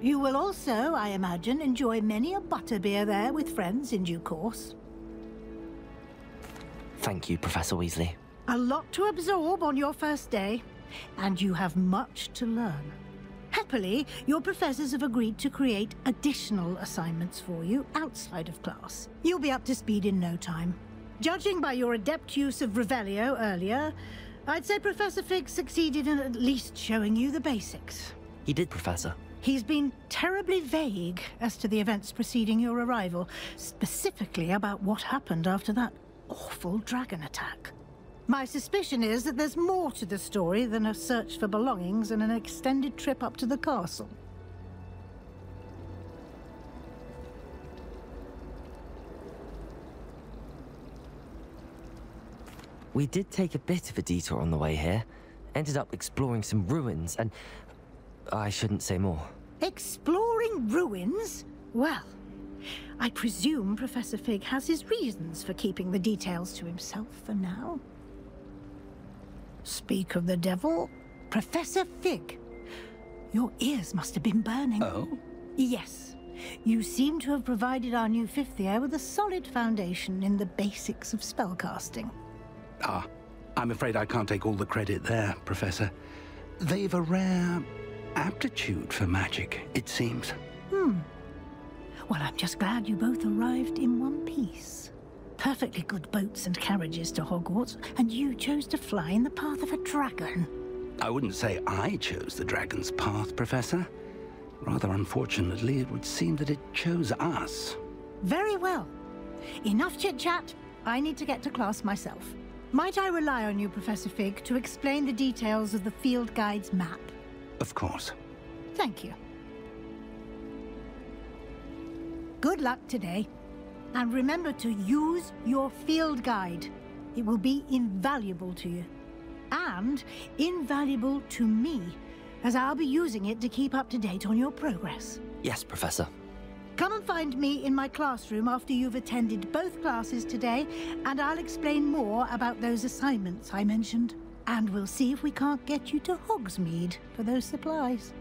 You will also, I imagine, enjoy many a butterbeer there with friends in due course. Thank you, Professor Weasley. A lot to absorb on your first day, and you have much to learn. Happily, your professors have agreed to create additional assignments for you outside of class. You'll be up to speed in no time. Judging by your adept use of Revelio earlier, I'd say Professor Fig succeeded in at least showing you the basics. He did, Professor. He's been terribly vague as to the events preceding your arrival, specifically about what happened after that awful dragon attack. My suspicion is that there's more to the story than a search for belongings and an extended trip up to the castle. We did take a bit of a detour on the way here. Ended up exploring some ruins and... I shouldn't say more. Exploring ruins? Well, I presume Professor Fig has his reasons for keeping the details to himself for now. Speak of the devil, Professor Fig. Your ears must have been burning. Oh? Yes. You seem to have provided our new fifth year with a solid foundation in the basics of spellcasting. Ah, I'm afraid I can't take all the credit there, Professor. They've a rare aptitude for magic, it seems. Well, I'm just glad you both arrived in one piece. Perfectly good boats and carriages to Hogwarts, and you chose to fly in the path of a dragon. I wouldn't say I chose the dragon's path, Professor. Rather unfortunately, it would seem that it chose us. Very well. Enough chit-chat. I need to get to class myself. Might I rely on you, Professor Fig, to explain the details of the field guide's map? Of course. Thank you. Good luck today. And remember to use your field guide. It will be invaluable to you. And invaluable to me, as I'll be using it to keep up to date on your progress. Yes, Professor. Come and find me in my classroom after you've attended both classes today, and I'll explain more about those assignments I mentioned. And we'll see if we can't get you to Hogsmeade for those supplies.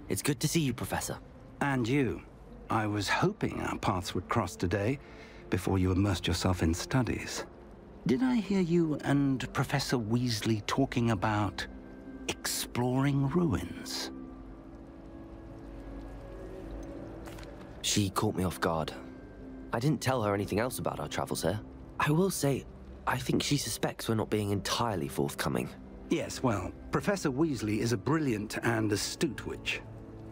It's good to see you, Professor. And you. I was hoping our paths would cross today, before you immersed yourself in studies. Did I hear you and Professor Weasley talking about exploring ruins? She caught me off guard. I didn't tell her anything else about our travels here. I will say, I think she suspects we're not being entirely forthcoming. Yes, well, Professor Weasley is a brilliant and astute witch.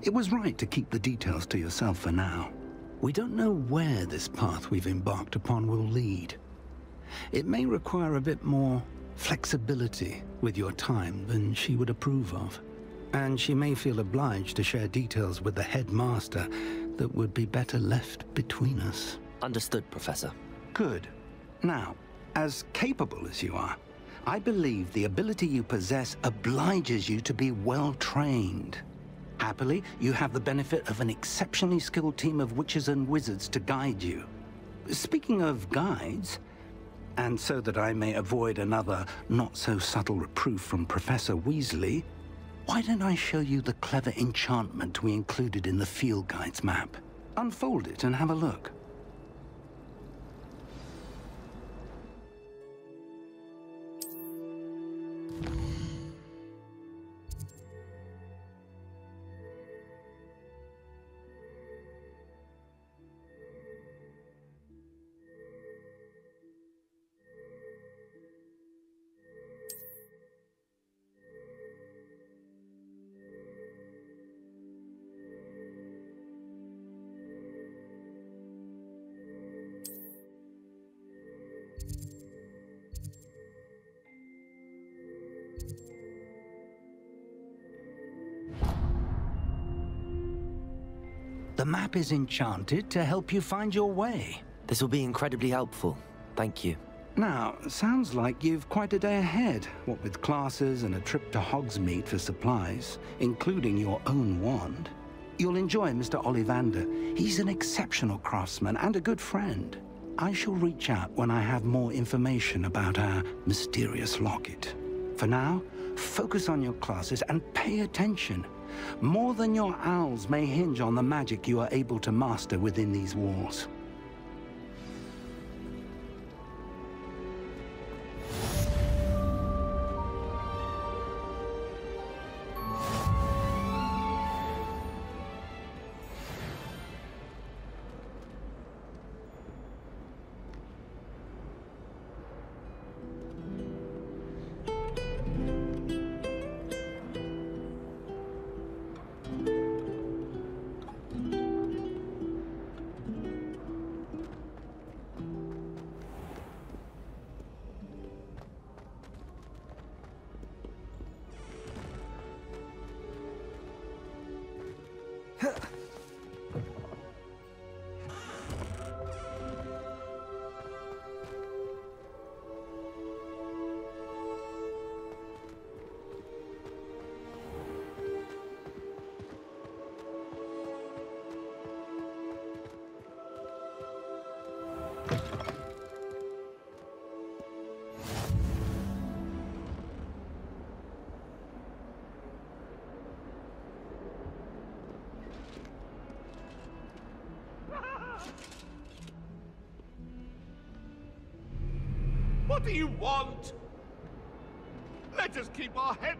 It was right to keep the details to yourself for now. We don't know where this path we've embarked upon will lead. It may require a bit more flexibility with your time than she would approve of. And she may feel obliged to share details with the headmaster that would be better left between us. Understood, Professor. Good. Now, as capable as you are, I believe the ability you possess obliges you to be well-trained. Happily, you have the benefit of an exceptionally skilled team of witches and wizards to guide you. Speaking of guides, and so that I may avoid another not-so-subtle reproof from Professor Weasley, why don't I show you the clever enchantment we included in the field guide's map? Unfold it and have a look. The map is enchanted to help you find your way. This will be incredibly helpful. Thank you. Now, sounds like you've quite a day ahead, what with classes and a trip to Hogsmeade for supplies, including your own wand. You'll enjoy Mr. Ollivander. He's an exceptional craftsman and a good friend. I shall reach out when I have more information about our mysterious locket. For now, focus on your classes and pay attention. More than your owls may hinge on the magic you are able to master within these walls. What do you want? Let us keep our head...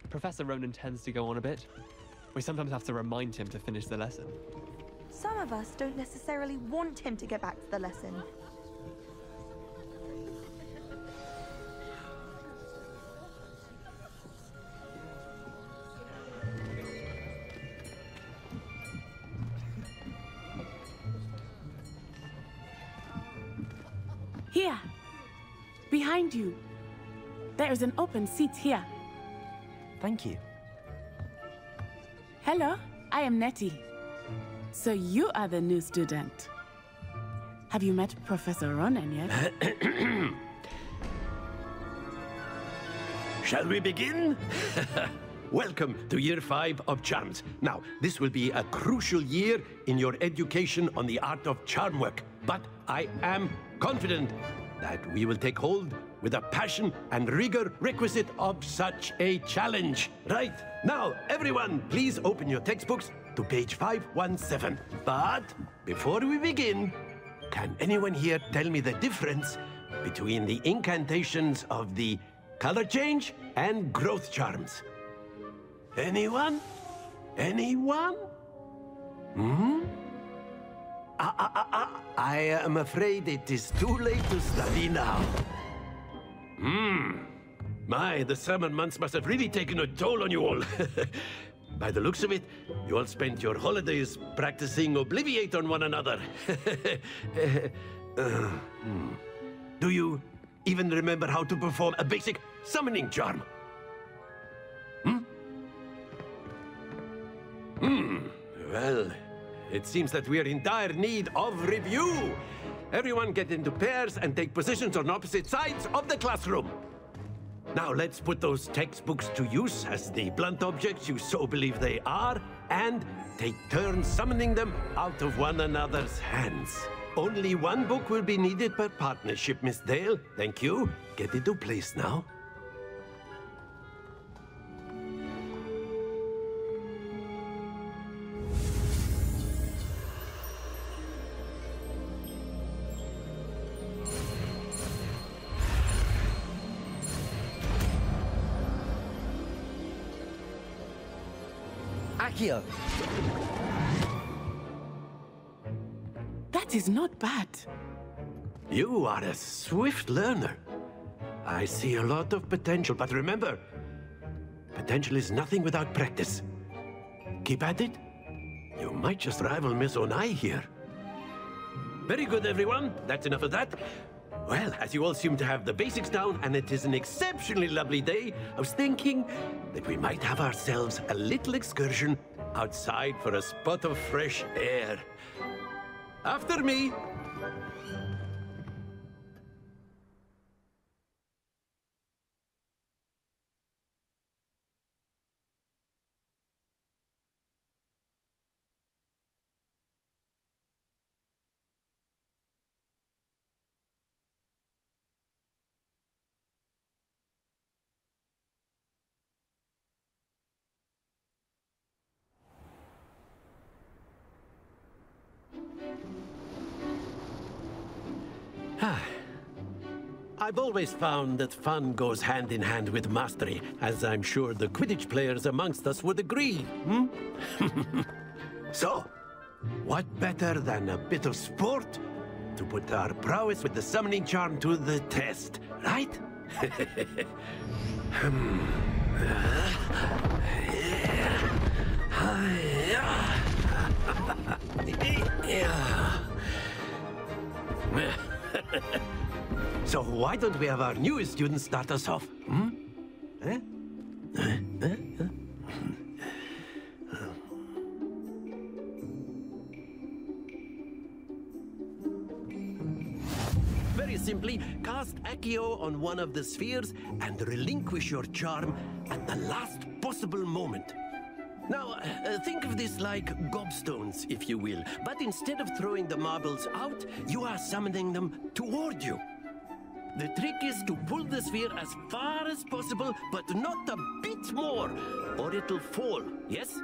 Professor Ronan tends to go on a bit. We sometimes have to remind him to finish the lesson. Some of us don't necessarily want him to get back to the lesson. Here! Behind you! There is an open seat here. Thank you. Hello, I am Nettie. So you are the new student. Have you met Professor Ronan yet? Shall we begin? Welcome to Year 5 of Charms. Now, this will be a crucial year in your education on the art of charm work, but I am confident that we will take hold with the passion and rigor requisite of such a challenge. Right, now, everyone, please open your textbooks to page 517. But before we begin, can anyone here tell me the difference between the incantations of the color change and growth charms? Anyone? Anyone? I am afraid it is too late to study now. My, the summer months must have really taken a toll on you all. By the looks of it, you all spent your holidays practicing Obliviate on one another. Do you even remember how to perform a basic summoning charm? Well, it seems that we are in dire need of review. Everyone get into pairs and take positions on opposite sides of the classroom. Now let's put those textbooks to use as the blunt objects you so believe they are, and take turns summoning them out of one another's hands. Only one book will be needed per partnership, Miss Dale. Thank you. Get into place now. Accio! That is not bad. You are a swift learner. I see a lot of potential, but remember, potential is nothing without practice. Keep at it. You might just rival Miss Onai here. Very good, everyone. That's enough of that. Well, as you all seem to have the basics down, and it is an exceptionally lovely day, I was thinking that we might have ourselves a little excursion outside for a spot of fresh air. After me. I've always found that fun goes hand in hand with mastery, as I'm sure the Quidditch players amongst us would agree, So, what better than a bit of sport to put our prowess with the summoning charm to the test, right? So why don't we have our newest student start us off? simply cast Accio on one of the spheres and relinquish your charm at the last possible moment. Now, think of this like gobstones, if you will, but instead of throwing the marbles out, you are summoning them toward you. The trick is to pull the sphere as far as possible, but not a bit more, or it'll fall, yes?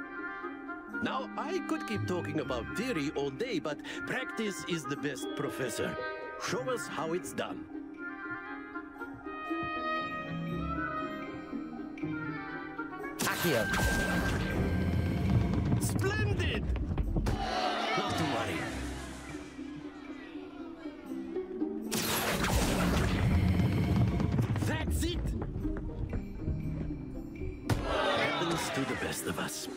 Now, I could keep talking about theory all day, but practice is the best professor. Show us how it's done. Accio. Splendid! Not to worry. That's it! Happens to the best of us.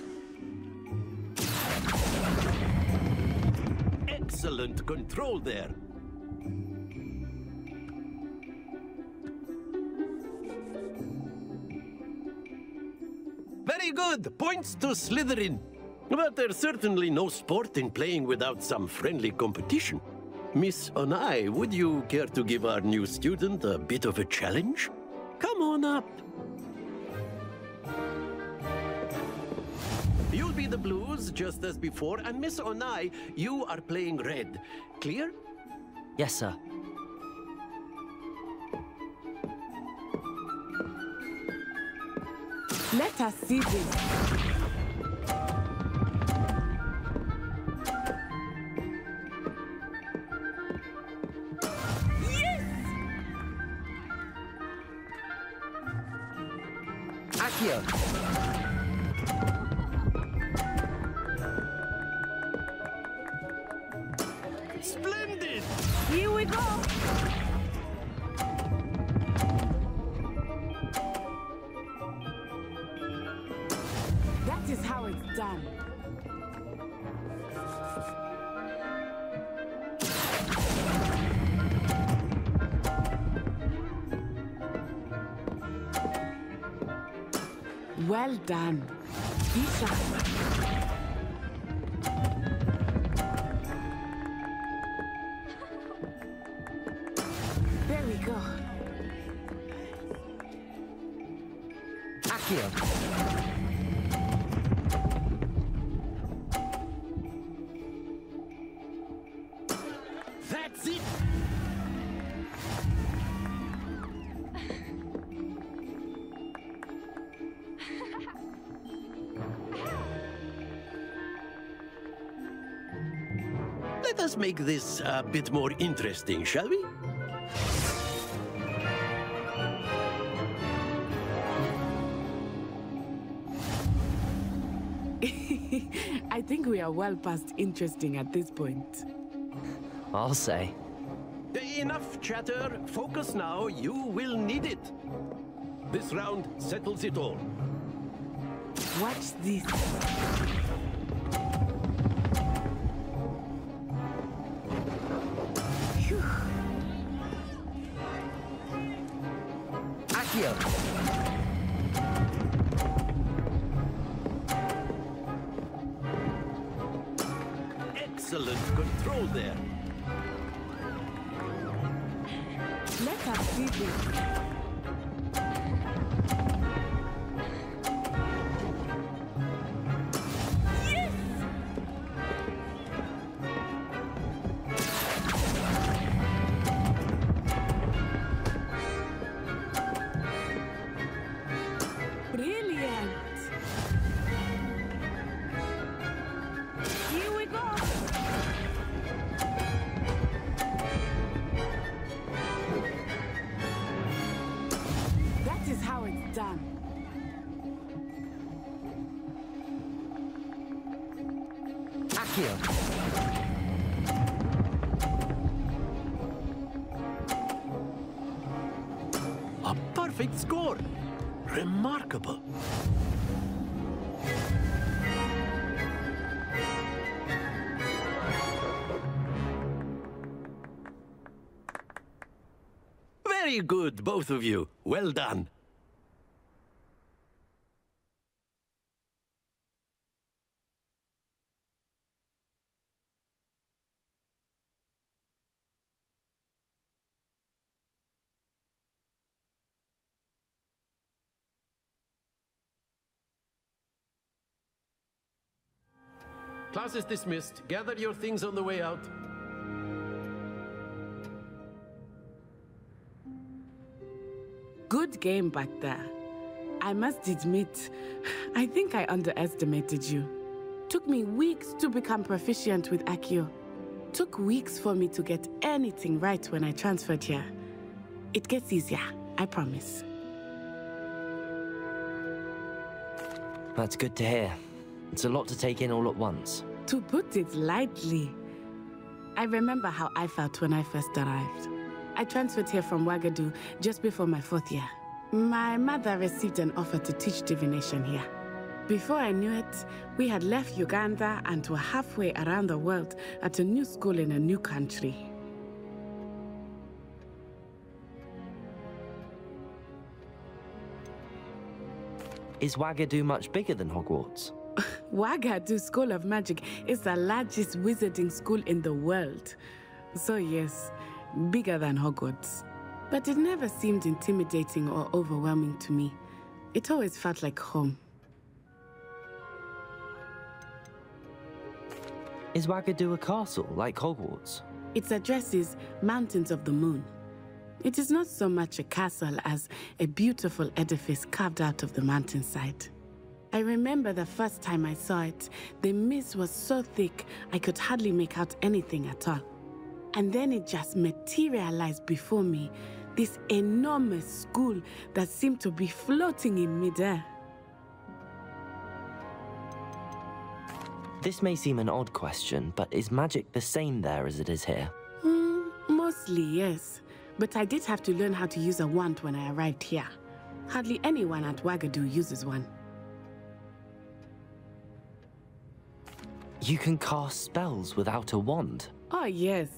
Excellent control there. Very good! Points to Slytherin. But there's certainly no sport in playing without some friendly competition. Miss Onai, would you care to give our new student a bit of a challenge? Come on up. You'll be the blues, just as before, and Miss Onai, you are playing red. Clear? Yes, sir. Let us see this. Accio. Splendid! Here we go! That is how it's done. Well done. Be sharp. There we go. Accio. That's it! Let us make this a bit more interesting, shall we? I think we are well past interesting at this point. I'll say. Enough chatter. Focus now. You will need it. This round settles it all. Watch this. Phew. Accio. Excellent control there. Let us see this. Done. Accio. A perfect score. Remarkable. Very good, both of you. Well done. Class is dismissed. Gather your things on the way out. Good game back there. I must admit, I think I underestimated you. Took me weeks to become proficient with Accio. Took weeks for me to get anything right when I transferred here. It gets easier, I promise. That's good to hear. It's a lot to take in all at once. To put it lightly, I remember how I felt when I first arrived. I transferred here from Wagadu just before my 4th year. My mother received an offer to teach divination here. Before I knew it, we had left Uganda and were halfway around the world at a new school in a new country. Is Wagadu much bigger than Hogwarts? Wagadu School of Magic is the largest wizarding school in the world. So yes, bigger than Hogwarts. But it never seemed intimidating or overwhelming to me. It always felt like home. Is Wagadu a castle, like Hogwarts? Its address is Mountains of the Moon. It is not so much a castle as a beautiful edifice carved out of the mountainside. I remember the first time I saw it, the mist was so thick I could hardly make out anything at all. And then it just materialized before me, this enormous school that seemed to be floating in midair. This may seem an odd question, but is magic the same there as it is here? Mostly, yes. But I did have to learn how to use a wand when I arrived here. Hardly anyone at Wagadu uses one. You can cast spells without a wand? Oh, yes.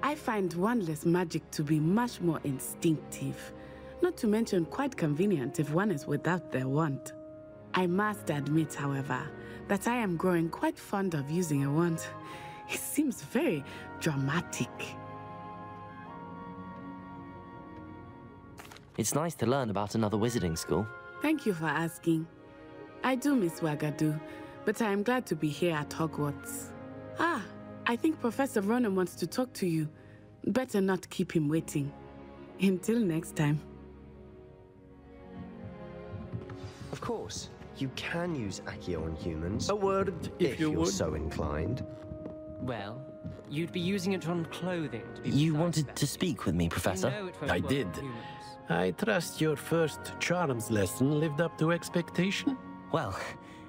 I find wandless magic to be much more instinctive. Not to mention quite convenient if one is without their wand. I must admit, however, that I am growing quite fond of using a wand. It seems very dramatic. It's nice to learn about another wizarding school. Thank you for asking. I do miss Wagadu, but I am glad to be here at Hogwarts. Ah, I think Professor Ronan wants to talk to you. Better not keep him waiting. Until next time. Of course, you can use Accio on humans. A word, if you you're would. so inclined. Well, you'd be using it on clothing. To be You precise, wanted though. to speak with me, Professor? You know it won't I work did. on humans. I trust your first charms lesson lived up to expectation? Well,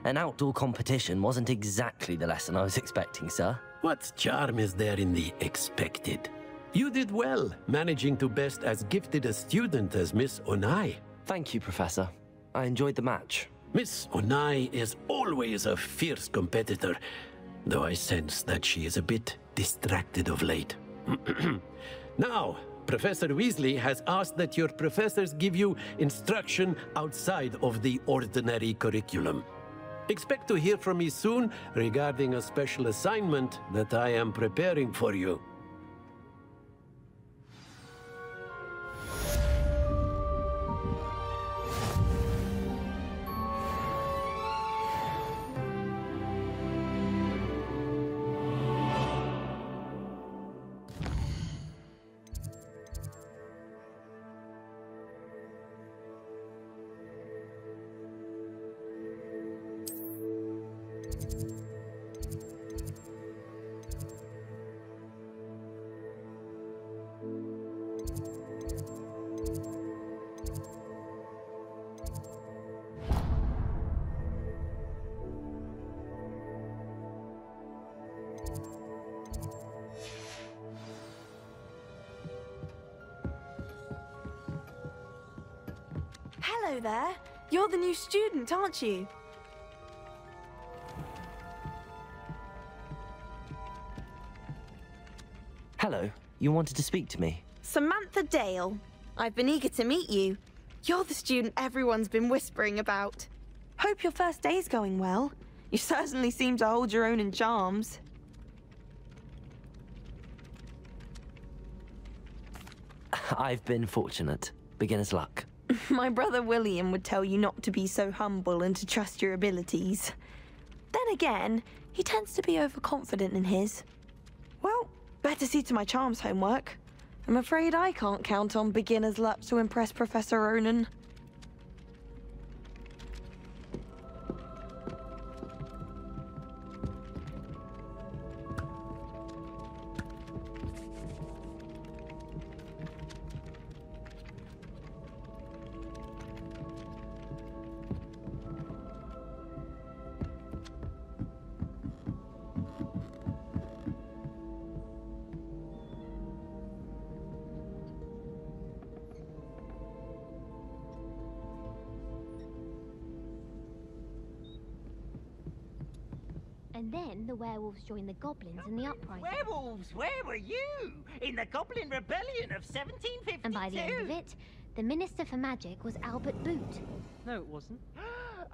an outdoor competition wasn't exactly the lesson I was expecting, sir. What charm is there in the expected? You did well, managing to best as gifted a student as Miss Onai. Thank you, Professor. I enjoyed the match. Miss Onai is always a fierce competitor, though I sense that she is a bit distracted of late. Now, Professor Weasley has asked that your professors give you instruction outside of the ordinary curriculum. Expect to hear from me soon regarding a special assignment that I am preparing for you. Hello there. You're the new student, aren't you? Hello, you wanted to speak to me? Samantha Dale. I've been eager to meet you. You're the student everyone's been whispering about. Hope your first day's going well. You certainly seem to hold your own in charms. I've been fortunate. Beginner's luck. My brother William would tell you not to be so humble and to trust your abilities. Then again, he tends to be overconfident in his. Well, better see to my charms homework. I'm afraid I can't count on beginner's luck to impress Professor Ronan. And then the werewolves joined the goblins in the uprising. Werewolves, where were you? In the Goblin Rebellion of 1752? And by the end of it, the Minister for Magic was Albert Boot. No, it wasn't.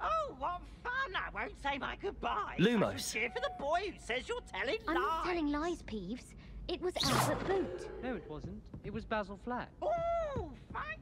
Oh, what fun! I won't say my goodbyes. Lumos. I should cheer for the boy who says you're telling I'm lies. not telling lies, Peeves. It was Albert Boot. No, it wasn't. It was Basil Flack. Oh, fine.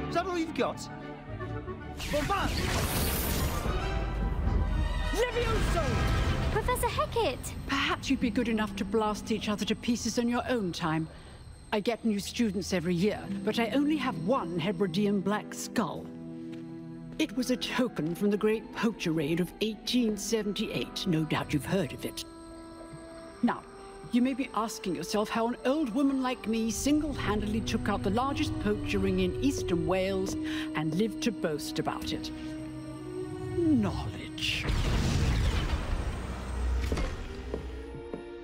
Is that all you've got? Bombard! Levioso! Professor Hecat! Perhaps you'd be good enough to blast each other to pieces in your own time. I get new students every year, but I only have one Hebridean black skull. It was a token from the Great Poacher Raid of 1878. No doubt you've heard of it. Now, you may be asking yourself how an old woman like me single-handedly took out the largest poacher ring in eastern Wales and lived to boast about it. Knowledge.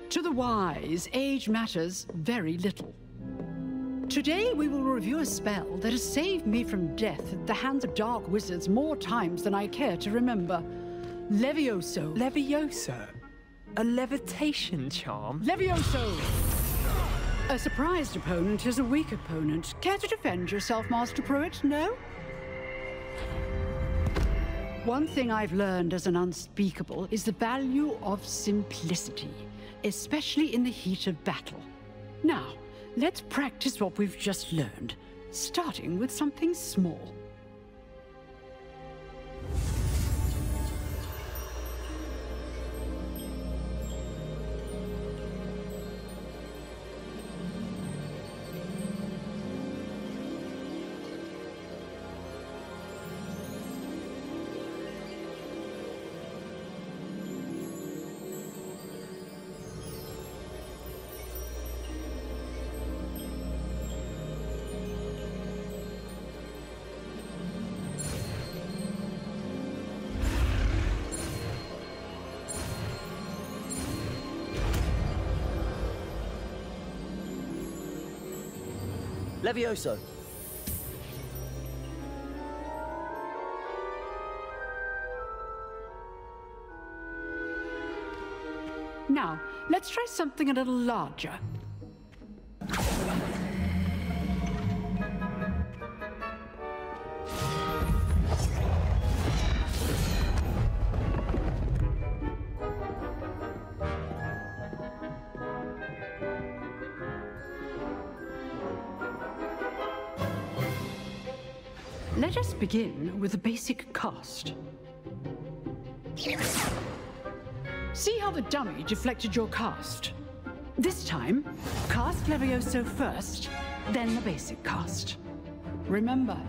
To the wise, age matters very little. Today we will review a spell that has saved me from death at the hands of dark wizards more times than I care to remember. Levioso. Levioso? A levitation charm? Levioso! A surprised opponent is a weak opponent. Care to defend yourself, Master Pruitt? No? One thing I've learned as an unspeakable is the value of simplicity, especially in the heat of battle. Now, let's practice what we've just learned, starting with something small. Levioso! Now, let's try something a little larger. Let us begin with the basic cast. See how the dummy deflected your cast? This time, cast Levioso first, then the basic cast. Remember,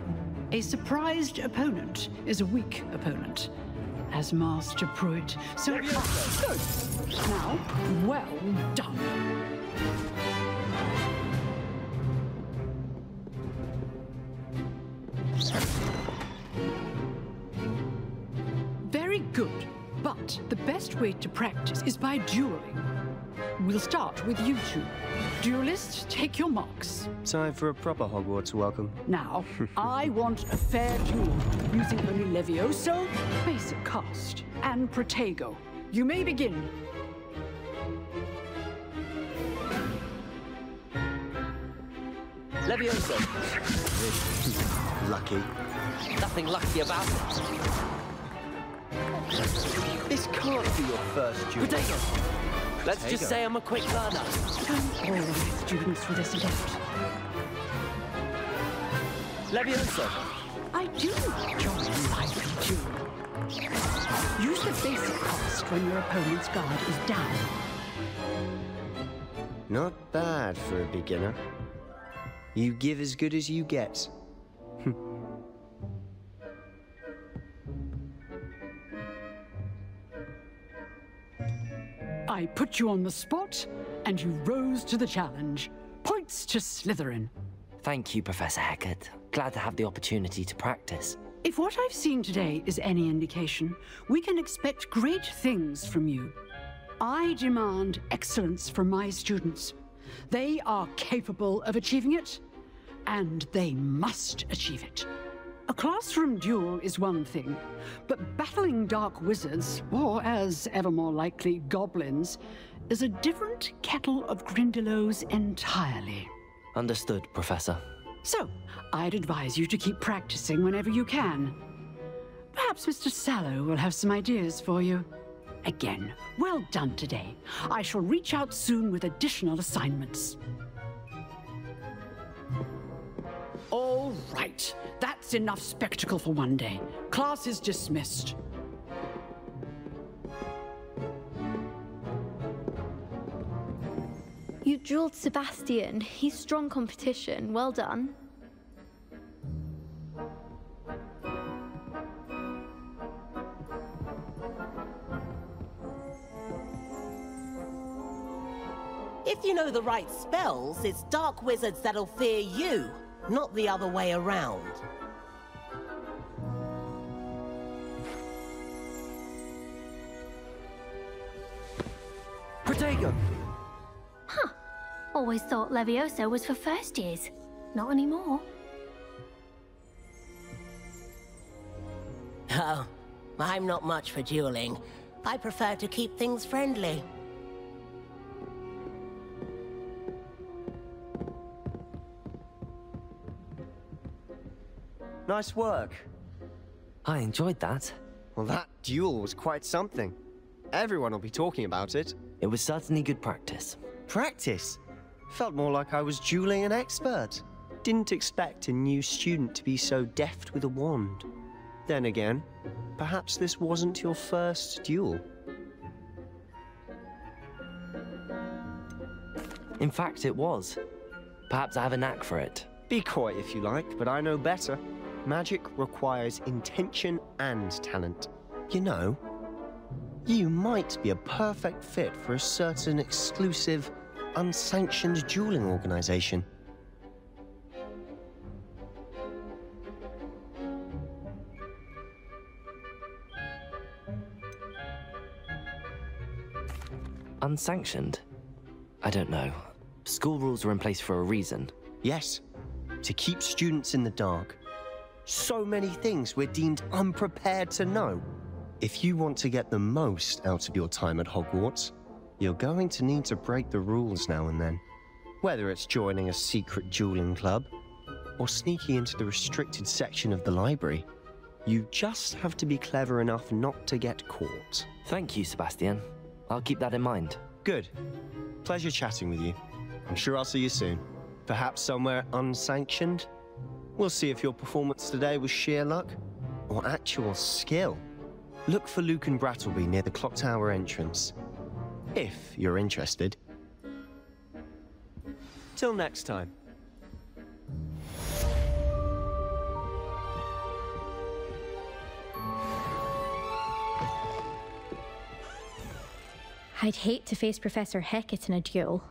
a surprised opponent is a weak opponent, as Master Pruitt. So good. Now, well done. Very good. But the best way to practice is by dueling. We'll start with you two. Duelists, take your marks. Time for a proper Hogwarts welcome. Now, I want a fair duel, using only Levioso, basic cast, and Protego. You may begin. Levioso! Lucky. Nothing lucky about it. This can't be your first duel. Protego! Let's just say I'm a quick learner. Don't all students with this adept. Levioso! I do enjoy life duel. Use the basic cast when your opponent's guard is down. Not bad for a beginner. You give as good as you get. I put you on the spot, and you rose to the challenge. Points to Slytherin. Thank you, Professor Hecat. Glad to have the opportunity to practice. If what I've seen today is any indication, we can expect great things from you. I demand excellence from my students. They are capable of achieving it, and they must achieve it. A classroom duel is one thing, but battling dark wizards, or as ever more likely, goblins, is a different kettle of Grindylows entirely. Understood, Professor. So, I'd advise you to keep practicing whenever you can. Perhaps Mr. Sallow will have some ideas for you. Again, well done today. I shall reach out soon with additional assignments. All right, that's enough spectacle for one day. Class is dismissed. You drilled Sebastian. He's strong competition. Well done. If you know the right spells, it's dark wizards that'll fear you, not the other way around. Protego! Huh. Always thought Levioso was for first years. Not anymore. Oh, I'm not much for dueling. I prefer to keep things friendly. Nice work. I enjoyed that. Well, that duel was quite something. Everyone will be talking about it. It was certainly good practice. Practice? Felt more like I was dueling an expert. Didn't expect a new student to be so deft with a wand. Then again, perhaps this wasn't your first duel. In fact, it was. Perhaps I have a knack for it. Be coy if you like, but I know better. Magic requires intention and talent. You know, you might be a perfect fit for a certain exclusive, unsanctioned dueling organization. Unsanctioned? I don't know. School rules are in place for a reason. Yes, to keep students in the dark. So many things we're deemed unprepared to know. If you want to get the most out of your time at Hogwarts, you're going to need to break the rules now and then. Whether it's joining a secret dueling club, or sneaking into the restricted section of the library, you just have to be clever enough not to get caught. Thank you, Sebastian. I'll keep that in mind. Good. Pleasure chatting with you. I'm sure I'll see you soon. Perhaps somewhere unsanctioned? We'll see if your performance today was sheer luck or actual skill. Look for Luke and Brattleby near the clock tower entrance, if you're interested. Till next time. I'd hate to face Professor Hecat in a duel.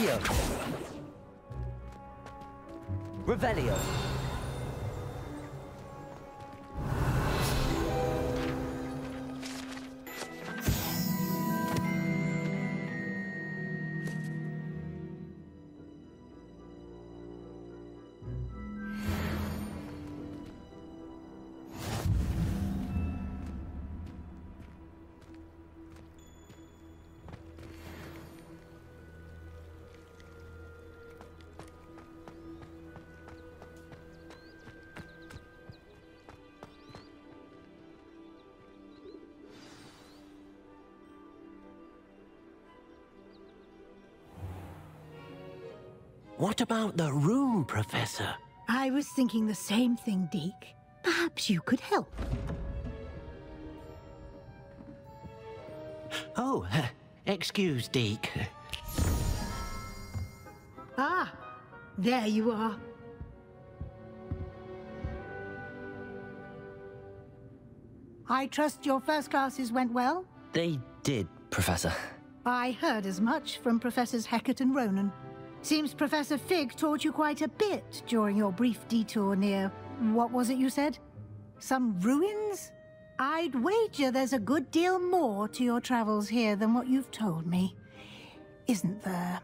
Accio. Revelio. What about the room, Professor? I was thinking the same thing, Deke. Perhaps you could help. Oh, excuse, Deke. Ah, there you are. I trust your first classes went well? They did, Professor. I heard as much from Professors Hecat and Ronan. Seems Professor Fig taught you quite a bit during your brief detour near... what was it you said? Some ruins? I'd wager there's a good deal more to your travels here than what you've told me. Isn't there?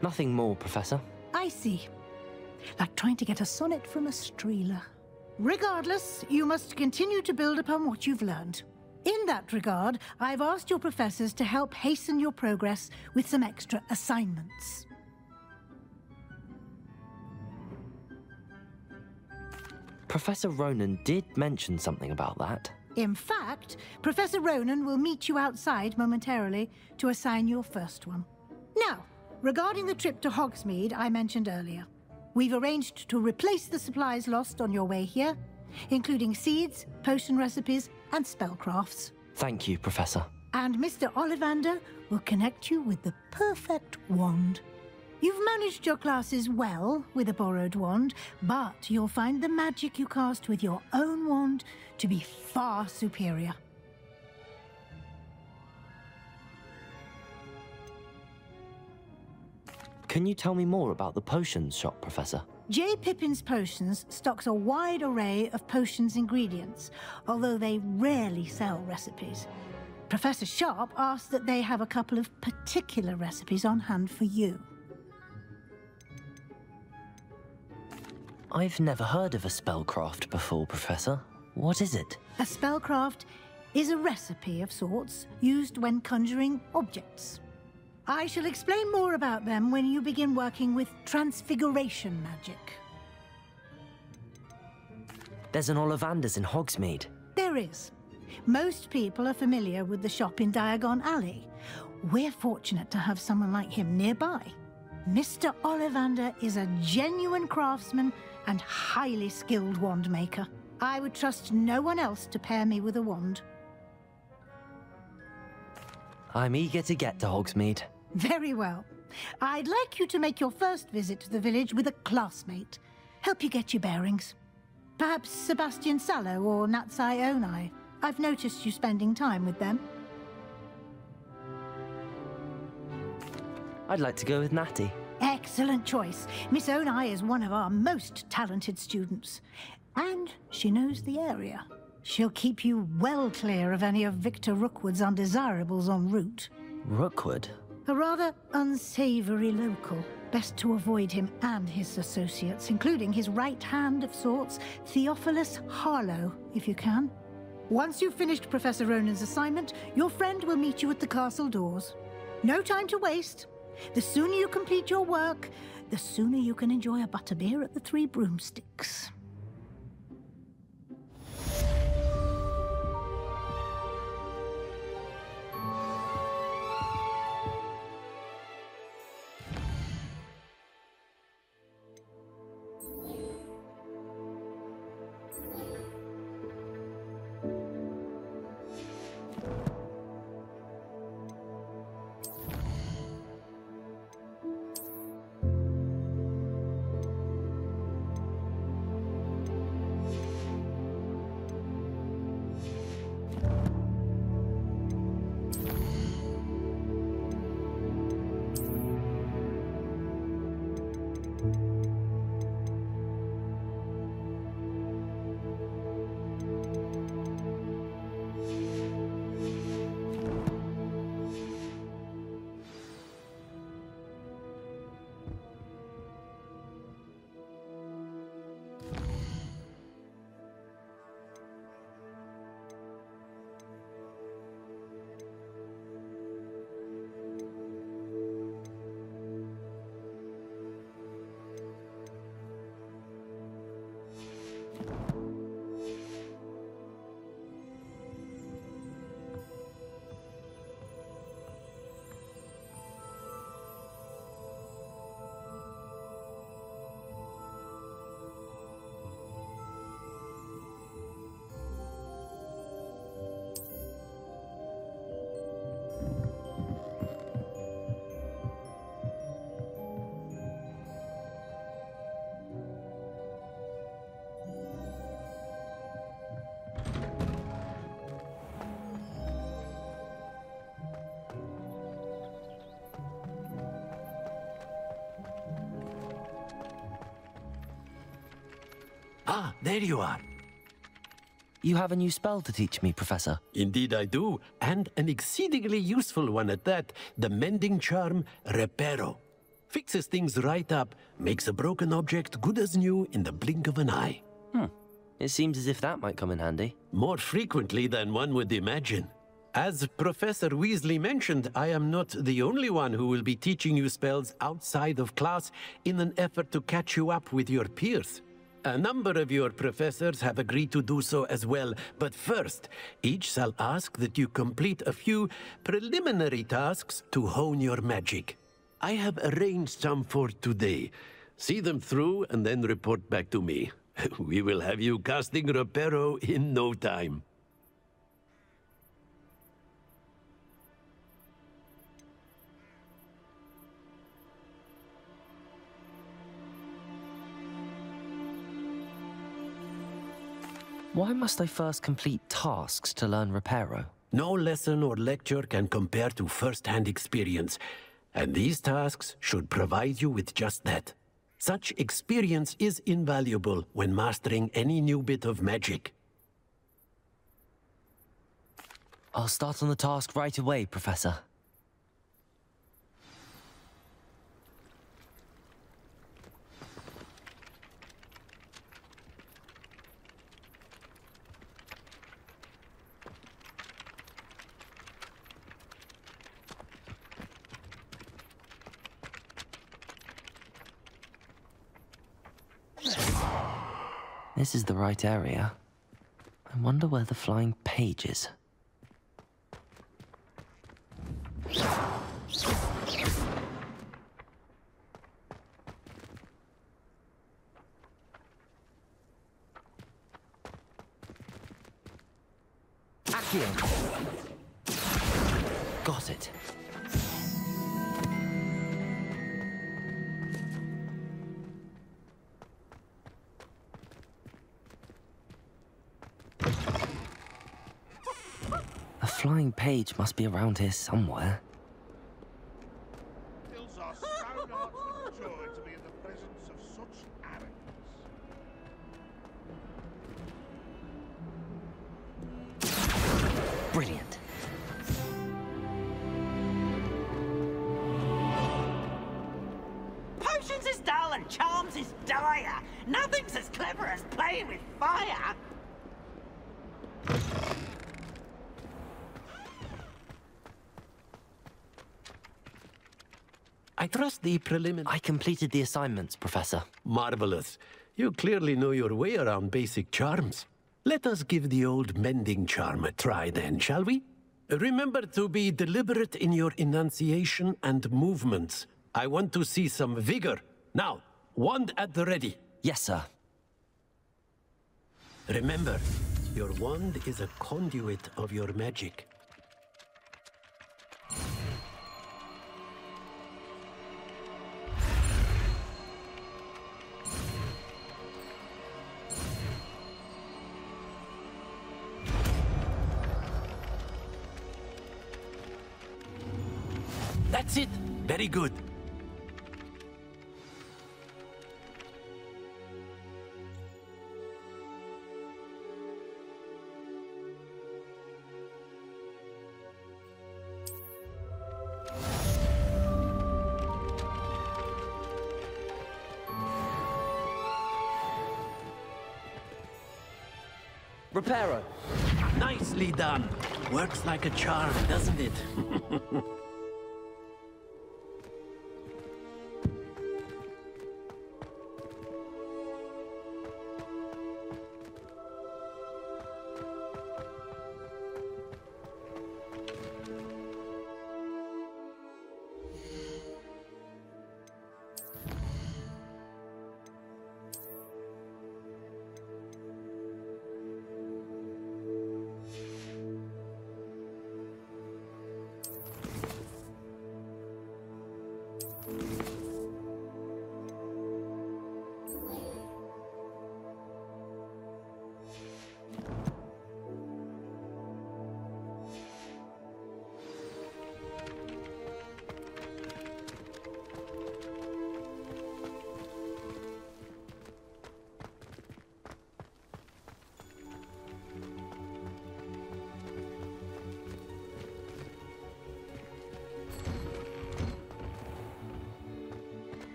Nothing more, Professor. I see. Like trying to get a sonnet from a streeler. Regardless, you must continue to build upon what you've learned. In that regard, I've asked your professors to help hasten your progress with some extra assignments. Professor Ronan did mention something about that. In fact, Professor Ronan will meet you outside momentarily to assign your first one. Now, regarding the trip to Hogsmeade I mentioned earlier, we've arranged to replace the supplies lost on your way here, including seeds, potion recipes, and spellcrafts. Thank you, Professor. And Mr. Ollivander will connect you with the perfect wand. You've managed your classes well with a borrowed wand, but you'll find the magic you cast with your own wand to be far superior. Can you tell me more about the potions shop, Professor? J. Pippin's Potions stocks a wide array of potions ingredients, although they rarely sell recipes. Professor Sharp asked that they have a couple of particular recipes on hand for you. I've never heard of a spellcraft before, Professor. What is it? A spellcraft is a recipe of sorts used when conjuring objects. I shall explain more about them when you begin working with transfiguration magic. There's an Ollivander's in Hogsmeade. There is. Most people are familiar with the shop in Diagon Alley. We're fortunate to have someone like him nearby. Mr. Ollivander is a genuine craftsman and highly skilled wand maker. I would trust no one else to pair me with a wand. I'm eager to get to Hogsmeade. Very well. I'd like you to make your first visit to the village with a classmate. Help you get your bearings. Perhaps Sebastian Sallow or Natsai Onai. I've noticed you spending time with them. I'd like to go with Natty. Excellent choice. Miss Onai is one of our most talented students. And she knows the area. She'll keep you well clear of any of Victor Rookwood's undesirables en route. Rookwood? A rather unsavory local. Best to avoid him and his associates, including his right hand of sorts, Theophilus Harlow, if you can. Once you've finished Professor Ronan's assignment, your friend will meet you at the castle doors. No time to waste. The sooner you complete your work, the sooner you can enjoy a butterbeer at the Three Broomsticks. Ah, there you are. You have a new spell to teach me, Professor. Indeed I do, and an exceedingly useful one at that. The mending charm, Reparo. Fixes things right up, makes a broken object good as new in the blink of an eye. It seems as if that might come in handy. More frequently than one would imagine. As Professor Weasley mentioned, I am not the only one who will be teaching you spells outside of class in an effort to catch you up with your peers. A number of your professors have agreed to do so as well, but first, each shall ask that you complete a few preliminary tasks to hone your magic. I have arranged some for today. See them through and then report back to me. We will have you casting Reparo in no time. Why must I first complete tasks to learn Reparo? No lesson or lecture can compare to first-hand experience, and these tasks should provide you with just that. Such experience is invaluable when mastering any new bit of magic. I'll start on the task right away, Professor. This is the right area. I wonder where the flying page is. Accio! Got it. A flying page must be around here somewhere. Hills are scown out with joy to be in the presence of such arrogance. Brilliant. Potions is dull and charms is dire. Nothing's as clever as playing with fire. I trust the I completed the assignments, Professor. Marvelous. You clearly know your way around basic charms. Let us give the old mending charm a try then, shall we? Remember to be deliberate in your enunciation and movements. I want to see some vigor. Now, wand at the ready. Yes, sir. Remember, your wand is a conduit of your magic. That's it. Very good. Reparo. Nicely done. Works like a charm, doesn't it?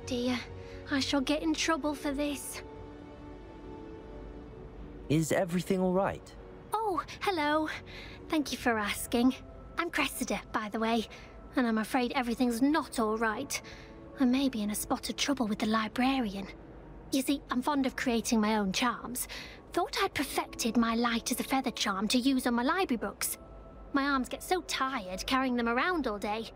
dear. I shall get in trouble for this. Is everything all right? Oh, hello. Thank you for asking. I'm Cressida, by the way, and I'm afraid everything's not all right. I may be in a spot of trouble with the librarian. You see, I'm fond of creating my own charms. Thought I'd perfected my light as a feather charm to use on my library books. My arms get so tired carrying them around all day.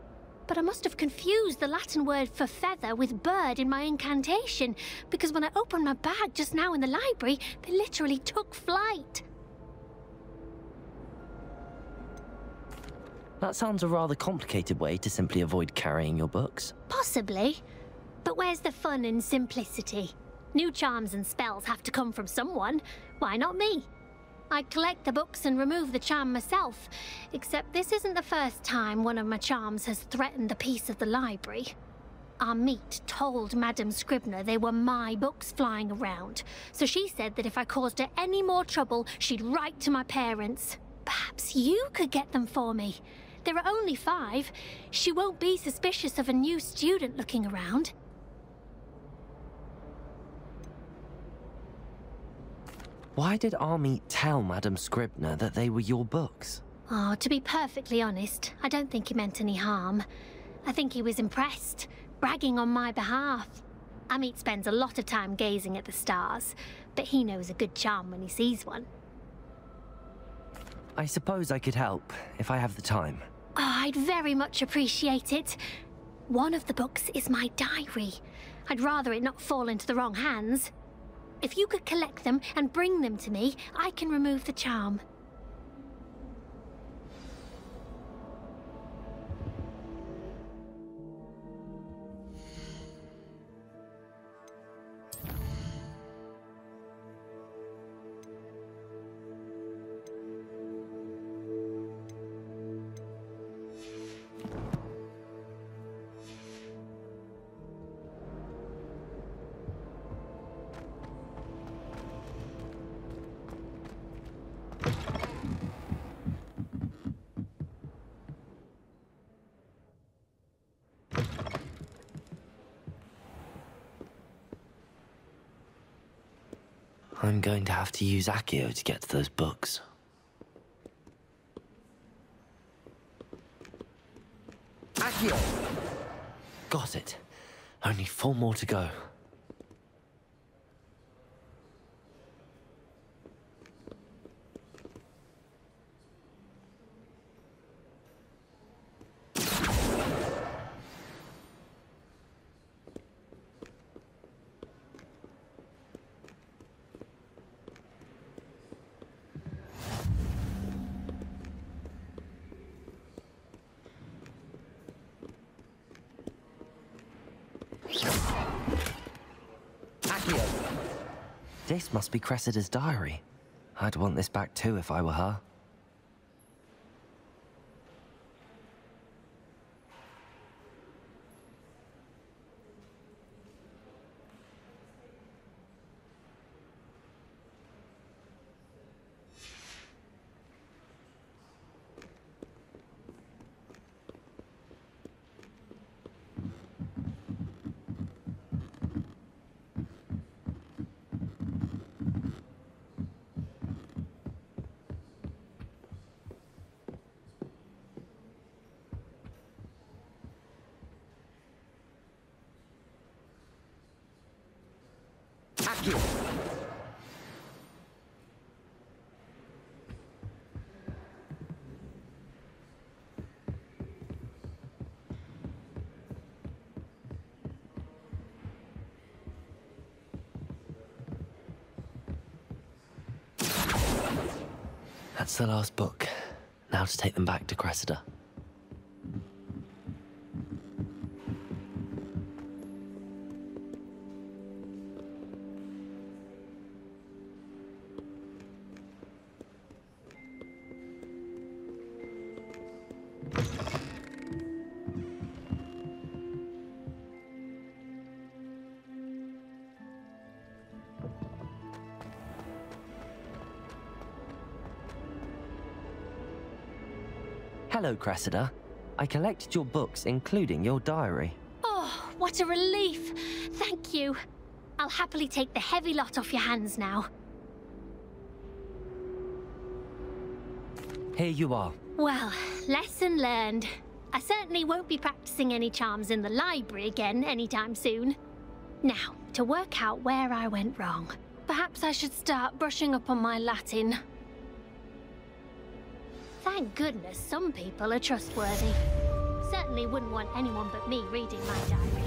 But I must have confused the Latin word for feather with bird in my incantation, because when I opened my bag just now in the library, they literally took flight. That sounds a rather complicated way to simply avoid carrying your books. Possibly. But where's the fun in simplicity? New charms and spells have to come from someone. Why not me? I collect the books and remove the charm myself, except this isn't the first time one of my charms has threatened the peace of the library. Our meet told Madame Scribner they were my books flying around, so she said that if I caused her any more trouble, she'd write to my parents. Perhaps you could get them for me. There are only 5. She won't be suspicious of a new student looking around. Why did Army tell Madame Scribner that they were your books? Oh, to be perfectly honest, I don't think he meant any harm. I think he was impressed, bragging on my behalf. Amit spends a lot of time gazing at the stars, but he knows a good charm when he sees one. I suppose I could help, if I have the time. Oh, I'd very much appreciate it. One of the books is my diary. I'd rather it not fall into the wrong hands. If you could collect them and bring them to me, I can remove the charm. I'm going to have to use Accio to get to those books. Accio! Got it. Only 4 more to go. This must be Cressida's diary. I'd want this back too if I were her. That's the last book. Now to take them back to Cressida. Hello, Cressida. I collected your books, including your diary. Oh, what a relief. Thank you. I'll happily take the heavy lot off your hands now. Here you are. Well, lesson learned. I certainly won't be practicing any charms in the library again anytime soon. Now, to work out where I went wrong. Perhaps I should start brushing up on my Latin. Thank goodness some people are trustworthy. Certainly wouldn't want anyone but me reading my diary.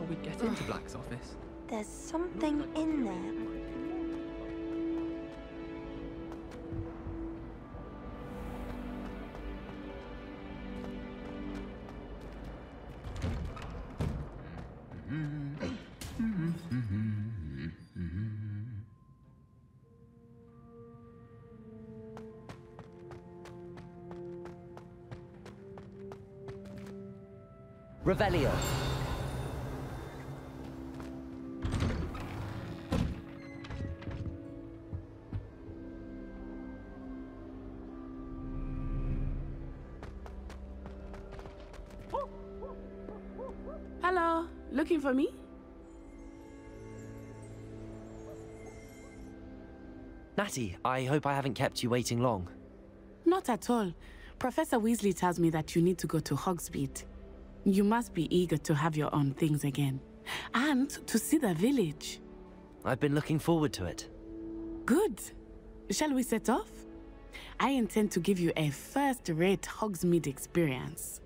We'd get into Black's office. There's something in there. Revelio. Hello, looking for me? Natty, I hope I haven't kept you waiting long. Not at all. Professor Weasley tells me that you need to go to Hogsmeade. You must be eager to have your own things again. And to see the village. I've been looking forward to it. Good. Shall we set off? I intend to give you a first-rate Hogsmeade experience.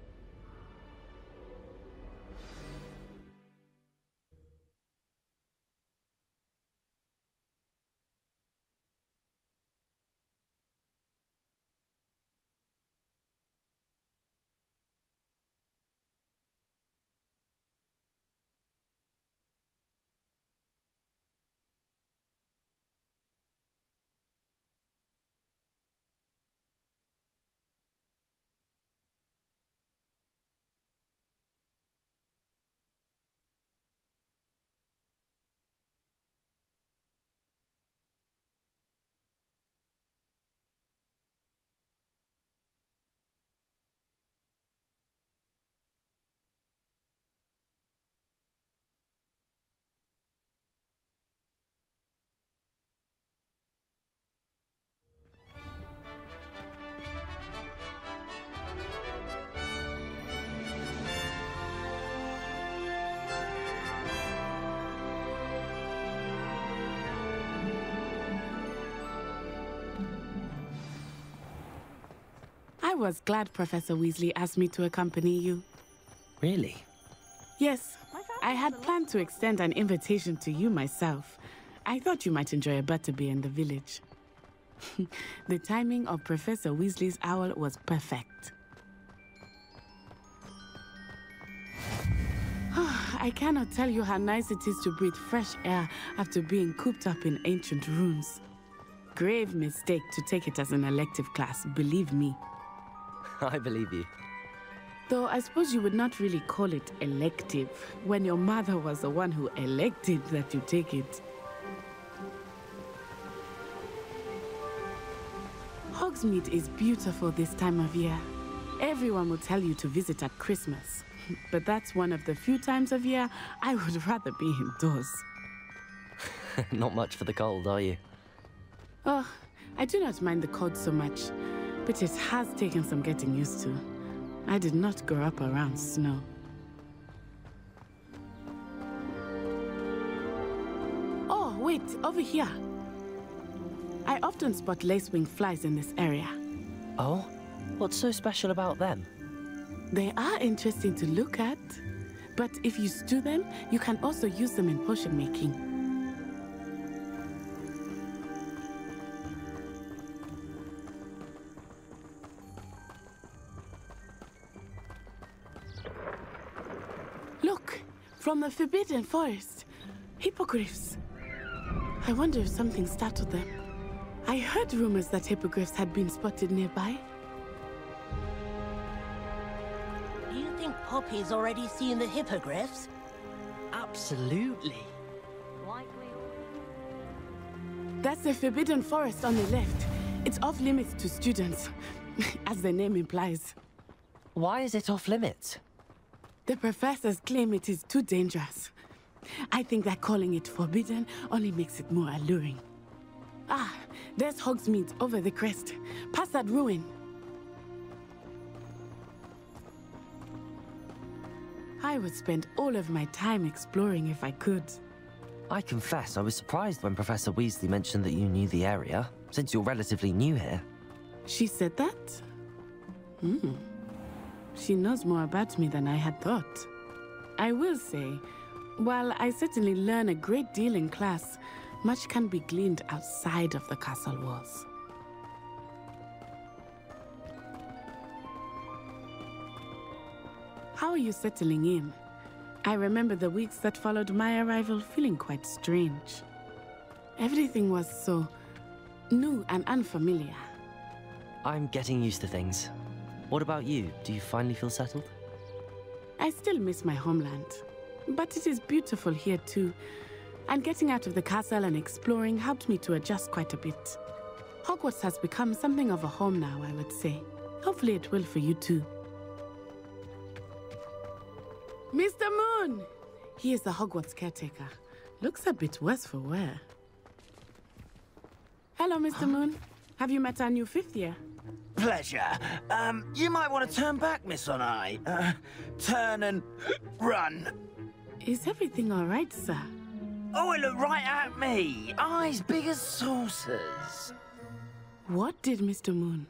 I was glad Professor Weasley asked me to accompany you. Really? Yes, I had planned to extend an invitation to you myself. I thought you might enjoy a butterbeer in the village. The timing of Professor Weasley's owl was perfect. I cannot tell you how nice it is to breathe fresh air after being cooped up in ancient rooms. Grave mistake to take it as an elective class, believe me. I believe you. Though I suppose you would not really call it elective when your mother was the one who elected that you take it. Hogsmeade is beautiful this time of year. Everyone will tell you to visit at Christmas. But that's one of the few times of year I would rather be indoors. Not much for the cold, are you? Oh, I do not mind the cold so much, but it has taken some getting used to. I did not grow up around snow. Oh, wait, over here. I often spot lacewing flies in this area. Oh? What's so special about them? They are interesting to look at, but if you stew them, you can also use them in potion making. Look, from the Forbidden Forest, hippogriffs. I wonder if something startled them. I heard rumors that hippogriffs had been spotted nearby. Do you think Poppy's already seen the hippogriffs? Absolutely. That's the Forbidden Forest on the left. It's off limits to students, as the name implies. Why is it off limits? The professors claim it is too dangerous. I think that calling it forbidden only makes it more alluring. Ah, there's Hogsmeade over the crest. Past that ruin. I would spend all of my time exploring if I could. I confess I was surprised when Professor Weasley mentioned that you knew the area, since you're relatively new here. She said that? She knows more about me than I had thought. I will say, while I certainly learn a great deal in class, much can be gleaned outside of the castle walls. How are you settling in? I remember the weeks that followed my arrival feeling quite strange. Everything was so new and unfamiliar. I'm getting used to things. What about you? Do you finally feel settled? I still miss my homeland, but it is beautiful here too. And getting out of the castle and exploring helped me to adjust quite a bit. Hogwarts has become something of a home now, I would say. Hopefully it will for you too. Mr. Moon! He is the Hogwarts caretaker. Looks a bit worse for wear. Hello, Mr. Moon. Have you met our new fifth year? Pleasure. You might want to turn back, Miss Onai. Turn and run. Is everything all right, sir? Oh, it looked right at me. Eyes big as saucers. What did Mr. Moon?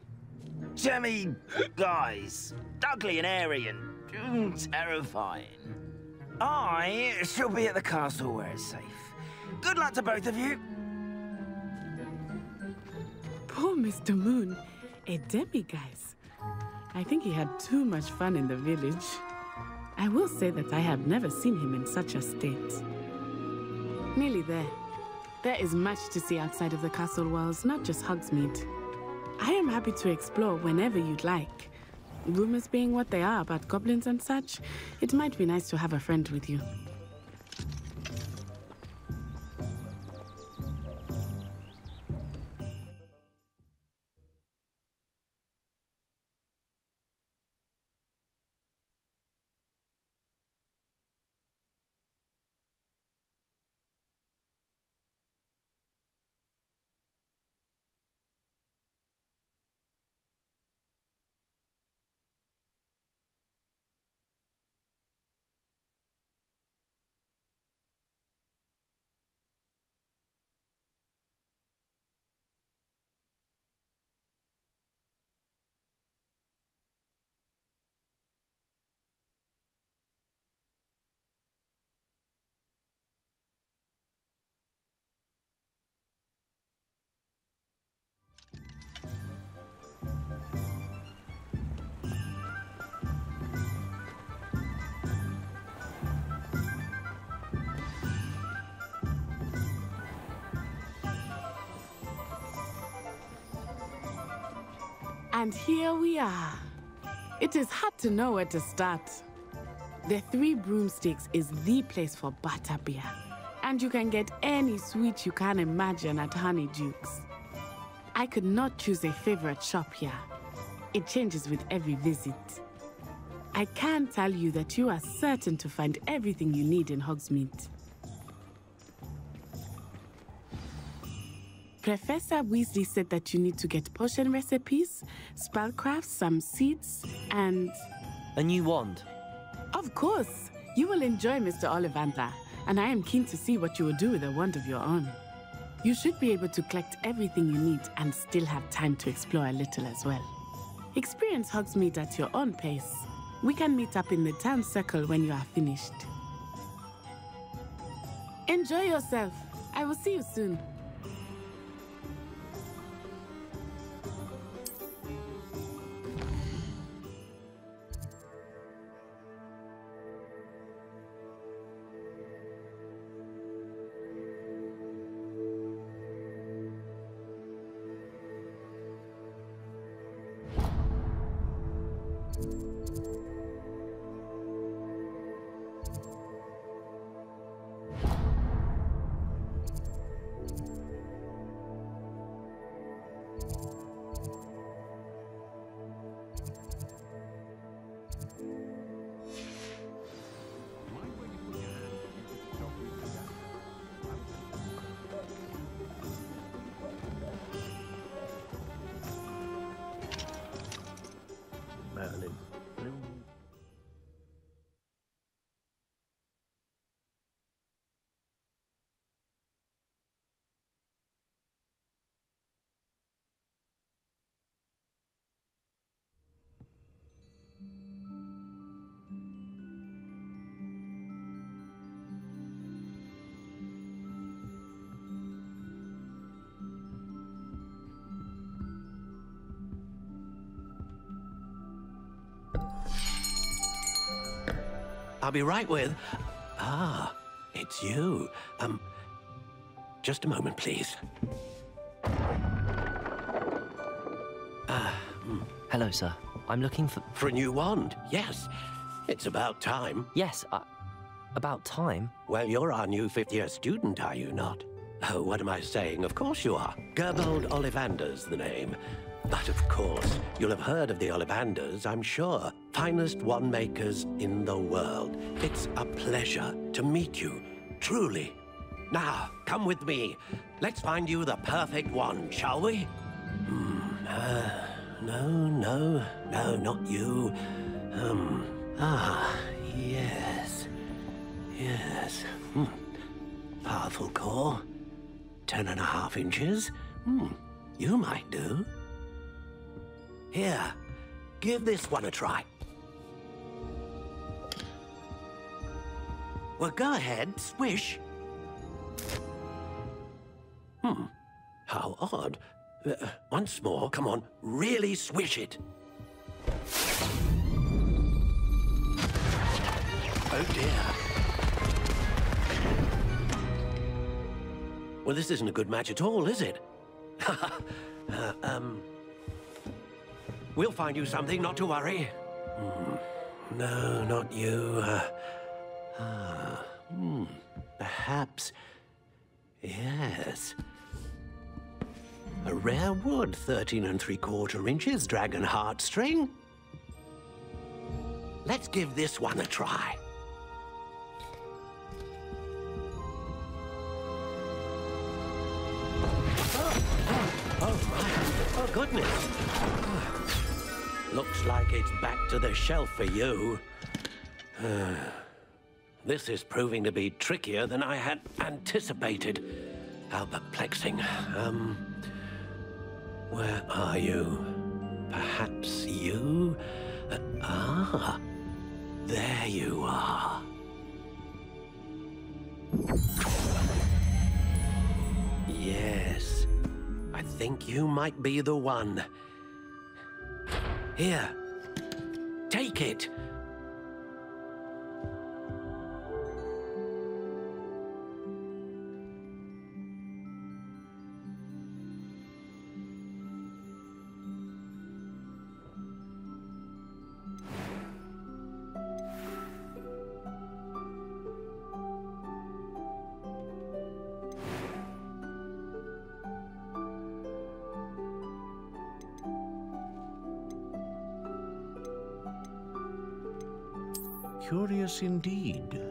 Jemmy guys. Ugly and airy and terrifying. I shall be at the castle where it's safe. Good luck to both of you. Poor Mr. Moon. A demiguise. I think he had too much fun in the village. I will say that I have never seen him in such a state. Nearly there. There is much to see outside of the castle walls, not just Hogsmeade. I am happy to explore whenever you'd like. Rumors being what they are about goblins and such, it might be nice to have a friend with you. And here we are. It is hard to know where to start. The Three Broomsticks is the place for butterbeer. And you can get any sweet you can imagine at Honeyduke's. I could not choose a favorite shop here. It changes with every visit. I can tell you that you are certain to find everything you need in Hogsmeade. Professor Weasley said that you need to get potion recipes, spellcrafts, some seeds, and... A new wand. Of course! You will enjoy Mr. Ollivander, and I am keen to see what you will do with a wand of your own. You should be able to collect everything you need and still have time to explore a little as well. Experience Hogsmeade at your own pace. We can meet up in the town circle when you are finished. Enjoy yourself. I will see you soon. Merlin. I'll be right with... Ah, it's you. Just a moment, please. Hello, sir. I'm looking for... For a new wand, yes. It's about time. Yes, about time? Well, you're our new fifth-year student, are you not? Oh, what am I saying? Of course you are. Gerbold Ollivander's the name. But of course, you'll have heard of the Ollivanders, I'm sure. Finest wand makers in the world. It's a pleasure to meet you, truly. Now, come with me. Let's find you the perfect wand, shall we? No, not you. Yes. Powerful core. 10.5 inches. You might do. Here, give this one a try. Well, go ahead, swish. How odd. Once more, come on, really swish it. Oh dear. Well, this isn't a good match at all, is it? We'll find you something, not to worry. No, not you. Perhaps... Yes. A rare wood, 13 3/4 inches, dragon heartstring. Let's give this one a try. Oh my, oh goodness. Looks like it's back to the shelf for you. This is proving to be trickier than I had anticipated. How perplexing. Where are you? Perhaps you? There you are. Yes, I think you might be the one. Here, take it. Curious indeed.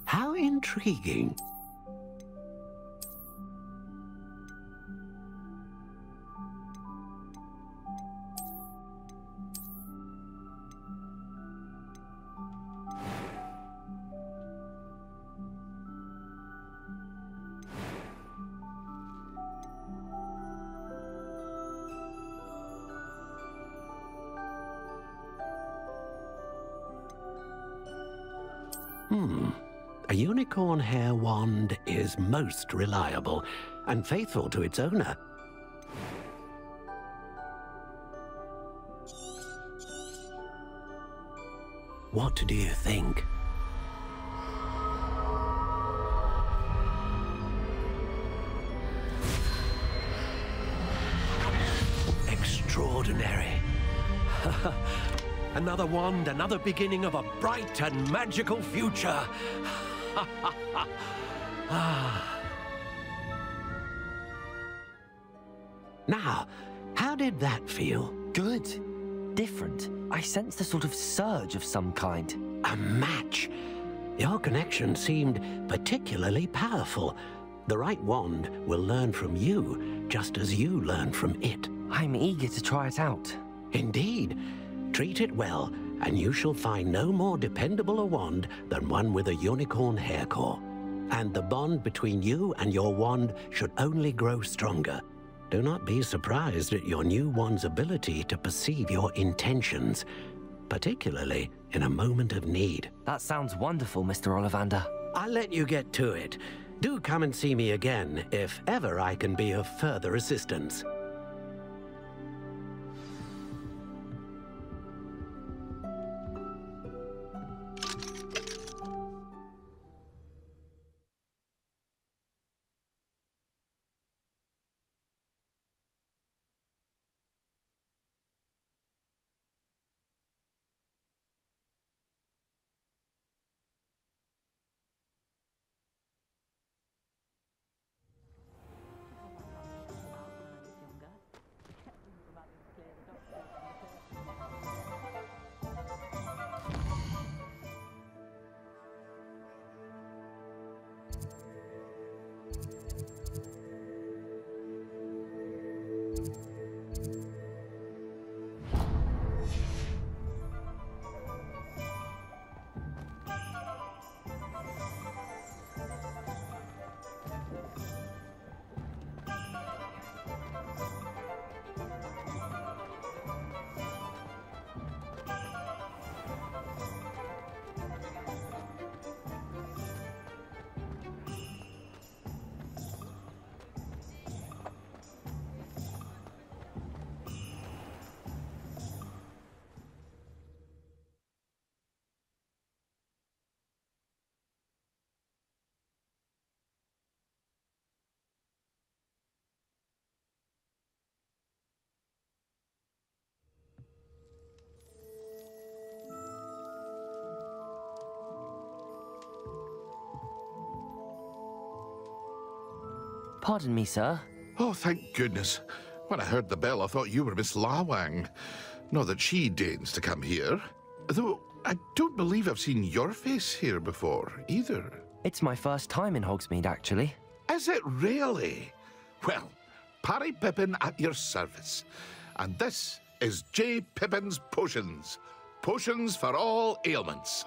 How intriguing. A unicorn hair wand is most reliable and faithful to its owner. What do you think? Extraordinary. Another wand, another beginning of a bright and magical future. Now, how did that feel? Good. Different. I sensed a sort of surge of some kind. A match. Your connection seemed particularly powerful. The right wand will learn from you, just as you learn from it. I'm eager to try it out. Indeed. Treat it well, and you shall find no more dependable a wand than one with a unicorn hair core. And the bond between you and your wand should only grow stronger. Do not be surprised at your new wand's ability to perceive your intentions, particularly in a moment of need. That sounds wonderful, Mr. Ollivander. I'll let you get to it. Do come and see me again if ever I can be of further assistance. Pardon me, sir. Oh, thank goodness. When I heard the bell, I thought you were Miss Lawang. Not that she deigns to come here. Though, I don't believe I've seen your face here before, either. It's my first time in Hogsmeade, actually. Is it really? Well, Parry Pippin at your service. And this is J. Pippin's Potions. Potions for all ailments.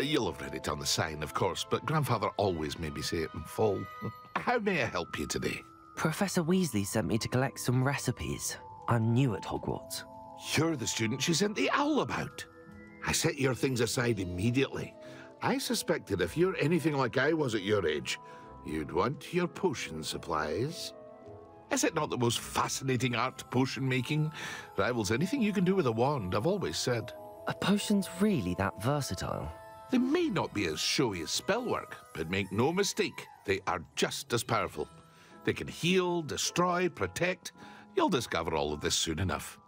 You'll have read it on the sign, of course, but Grandfather always made me say it in full. How may I help you today? Professor Weasley sent me to collect some recipes. I'm new at Hogwarts. You're the student she sent the owl about. I set your things aside immediately. I suspected if you're anything like I was at your age, you'd want your potion supplies. Is it not the most fascinating art, potion making? Rivals anything you can do with a wand, I've always said. Are potions really that versatile? They may not be as showy as spellwork, but make no mistake, they are just as powerful. They can heal, destroy, protect. You'll discover all of this soon enough.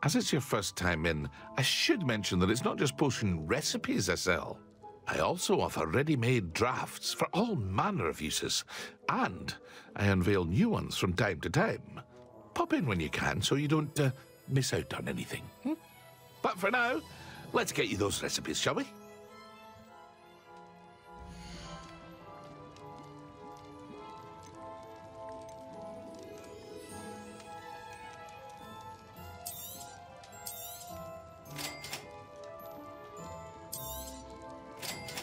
As it's your first time in, I should mention that it's not just potion recipes I sell. I also offer ready-made drafts for all manner of uses, and I unveil new ones from time to time. Pop in when you can so you don't miss out on anything. But for now, let's get you those recipes, shall we?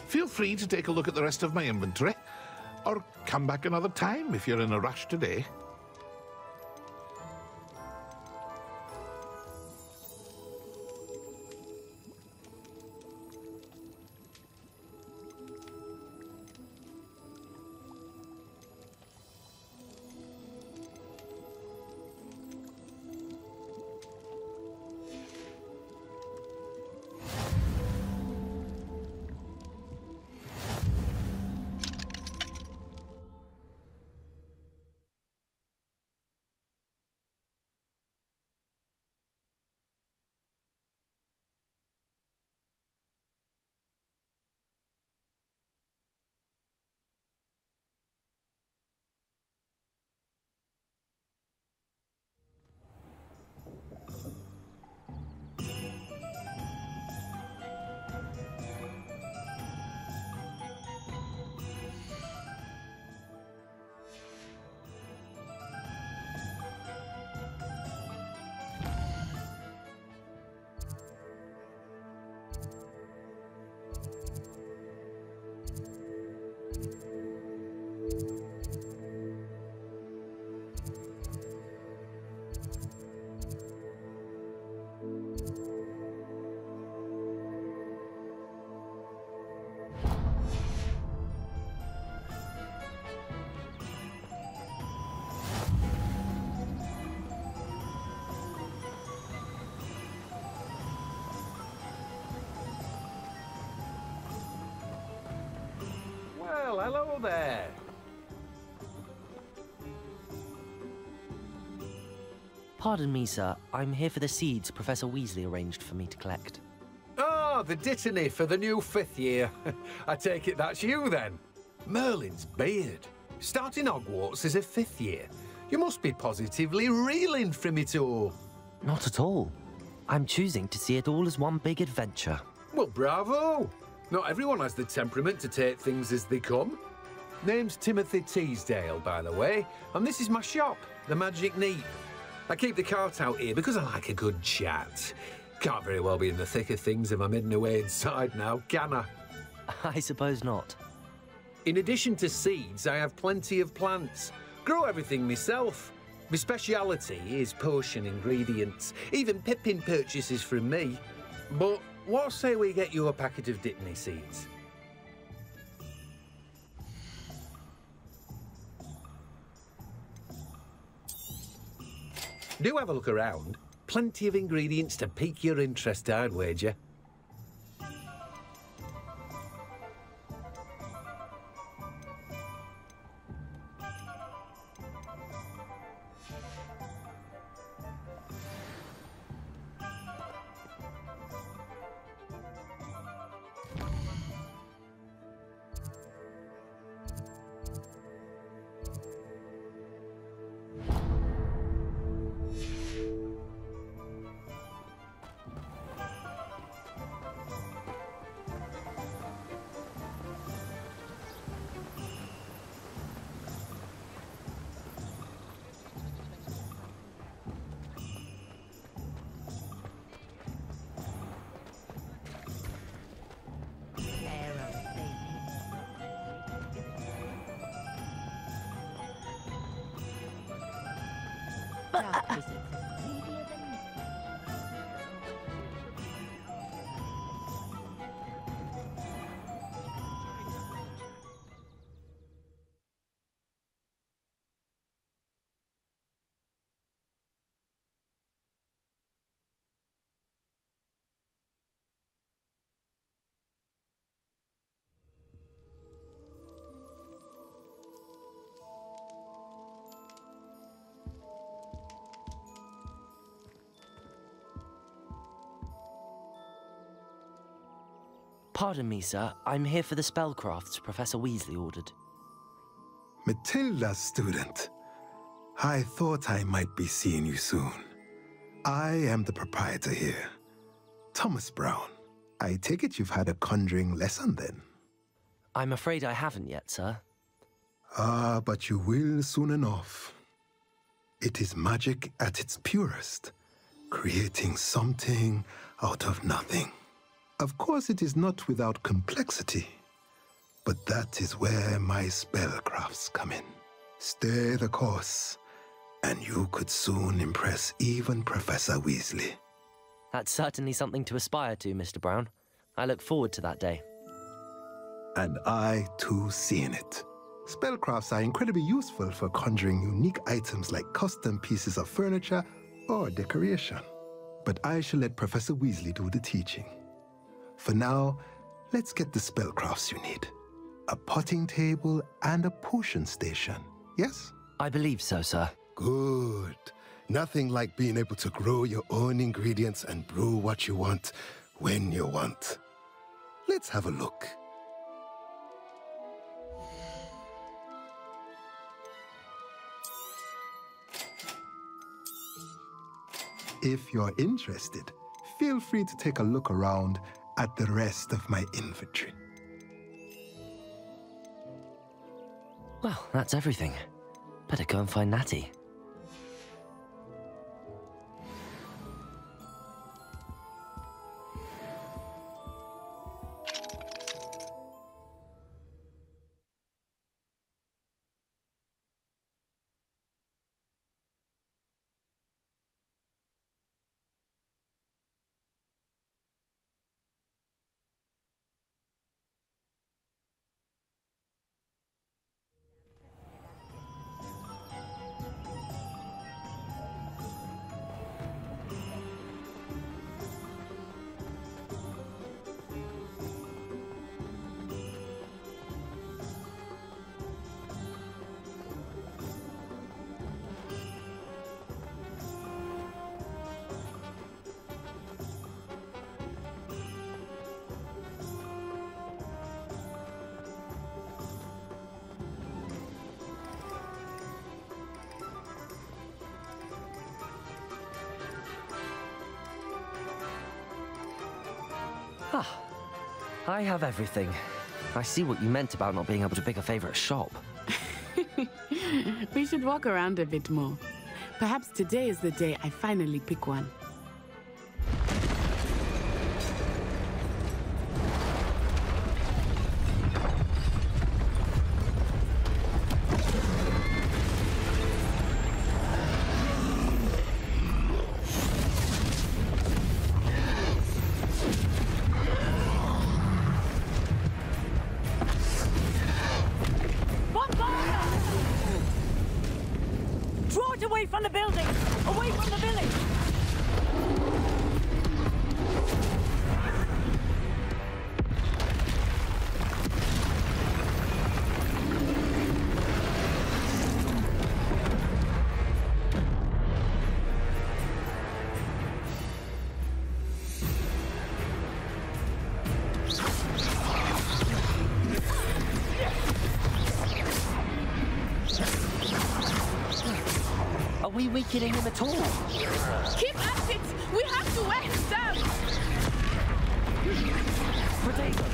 Feel free to take a look at the rest of my inventory, or come back another time if you're in a rush today. Well, hello there. Pardon me, sir. I'm here for the seeds Professor Weasley arranged for me to collect. Oh, the dittany for the new 5th year. I take it that's you, then. Merlin's beard. Starting Hogwarts as a 5th year. You must be positively reeling from it all. Not at all. I'm choosing to see it all as one big adventure. Well, bravo. Not everyone has the temperament to take things as they come. Name's Timothy Teasdale, by the way, and this is my shop, the Magic Neep. I keep the cart out here because I like a good chat. Can't very well be in the thick of things if I'm hidden away inside now, can I? I suppose not. In addition to seeds, I have plenty of plants. Grow everything myself. My speciality is potion ingredients. Even Pippin purchases from me. But what say we get you a packet of dittany seeds? Do have a look around. Plenty of ingredients to pique your interest, I'd wager. Pardon me, sir. I'm here for the spellcrafts Professor Weasley ordered. Matilda's student. I thought I might be seeing you soon. I am the proprietor here, Thomas Brown. I take it you've had a conjuring lesson then? I'm afraid I haven't yet, sir. Ah, but you will soon enough. It is magic at its purest, creating something out of nothing. Of course, it is not without complexity, but that is where my spellcrafts come in. Stay the course, and you could soon impress even Professor Weasley. That's certainly something to aspire to, Mr. Brown. I look forward to that day. And I, too, seeing it. Spellcrafts are incredibly useful for conjuring unique items like custom pieces of furniture or decoration. But I shall let Professor Weasley do the teaching. For now, let's get the spellcrafts you need. A potting table and a potion station, yes? I believe so, sir. Good. Nothing like being able to grow your own ingredients and brew what you want when you want. Let's have a look. If you're interested, feel free to take a look around at the rest of my inventory. Well, that's everything. Better go and find Natty. Ah, I have everything. I see what you meant about not being able to pick a favorite shop. We should walk around a bit more. Perhaps today is the day I finally pick one. Draw it away from the building! Away from the village! Are we weakening him at all? Keep at it! We have to wear him down! Potato!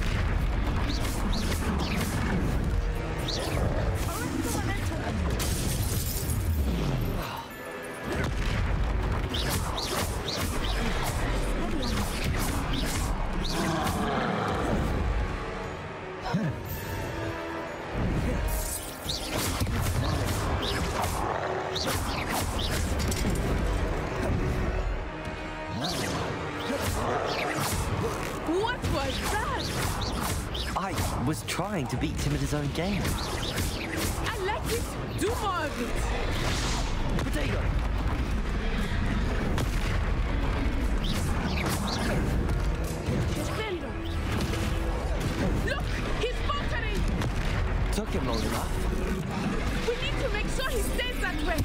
What was that? I was trying to beat him at his own game. I like it. Do more of it. Potato! Look! He's faltering! Took him long enough. We need to make sure he stays that way.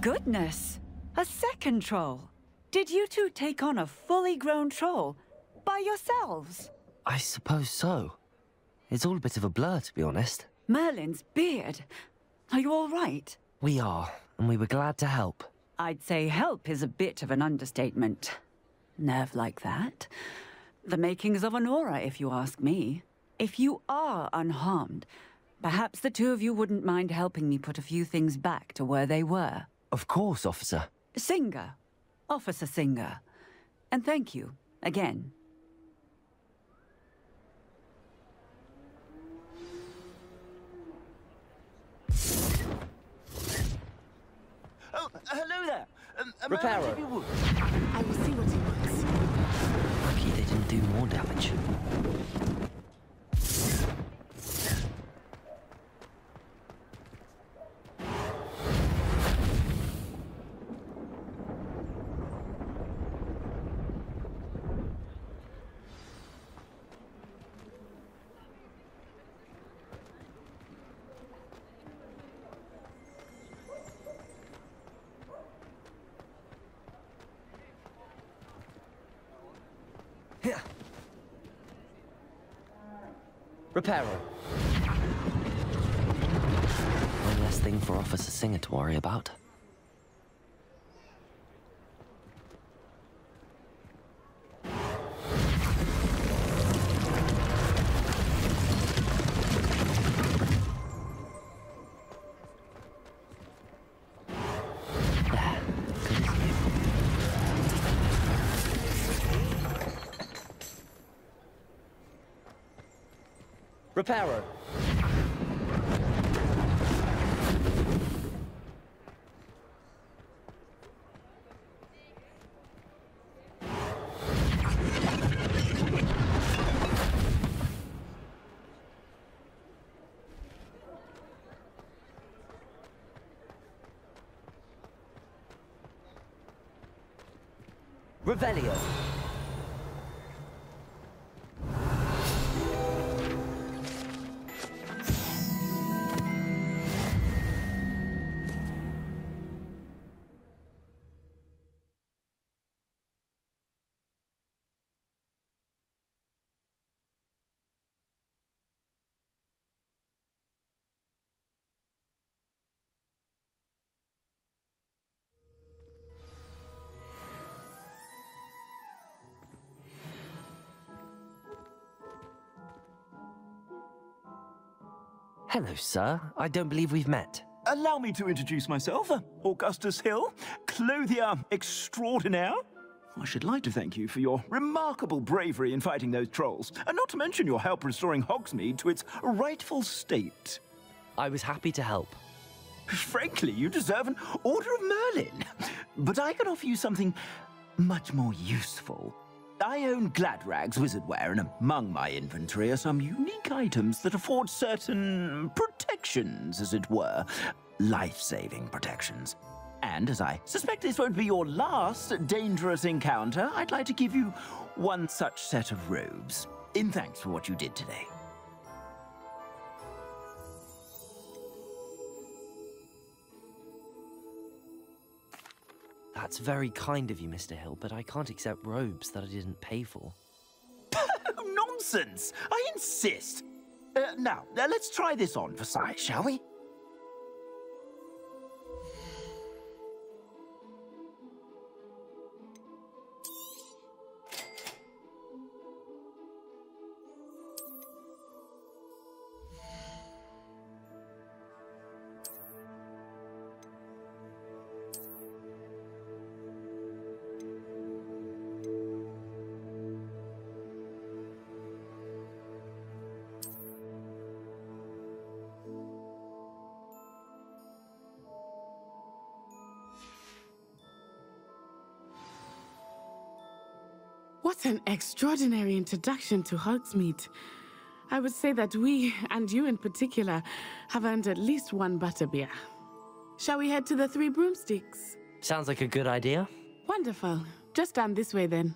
goodness! A second troll! Did you two take on a fully grown troll? By yourselves? I suppose so. It's all a bit of a blur, to be honest. Merlin's beard. Are you all right? We are, and we were glad to help. I'd say help is a bit of an understatement. Nerve like that. The makings of an aura, if you ask me. If you are unharmed, perhaps the two of you wouldn't mind helping me put a few things back to where they were. Of course, officer. Singer. Officer Singer. And thank you, again. Oh, hello there. Reparo. I will see what he wants. Lucky they didn't do more damage. Reparo. One less thing for Officer Singer to worry about. Reparo. Revelio. Hello, sir. I don't believe we've met. Allow me to introduce myself, Augustus Hill, clothier extraordinaire. I should like to thank you for your remarkable bravery in fighting those trolls, and not to mention your help restoring Hogsmeade to its rightful state. I was happy to help. Frankly, you deserve an Order of Merlin. But I can offer you something much more useful. I own Gladrag's wizardware, and among my inventory are some unique items that afford certain protections, as it were. Life-saving protections. And as I suspect this won't be your last dangerous encounter, I'd like to give you one such set of robes, in thanks for what you did today. That's very kind of you, Mr. Hill, but I can't accept robes that I didn't pay for. Nonsense! I insist! Now, let's try this on for size, shall we? What an extraordinary introduction to Hogsmeade. I would say that we, and you in particular, have earned at least one butterbeer. Shall we head to the Three Broomsticks? Sounds like a good idea. Wonderful. Just down this way then.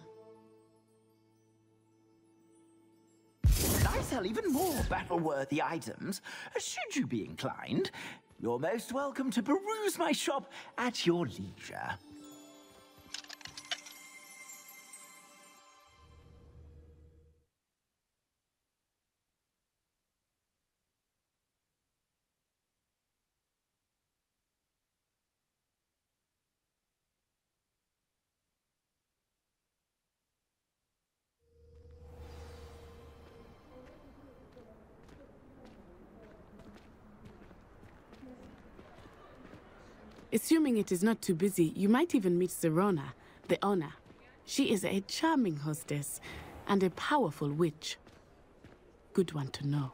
I sell even more battle-worthy items, should you be inclined. You're most welcome to peruse my shop at your leisure. Assuming it is not too busy, you might even meet Sirona, the owner. She is a charming hostess and a powerful witch. Good one to know.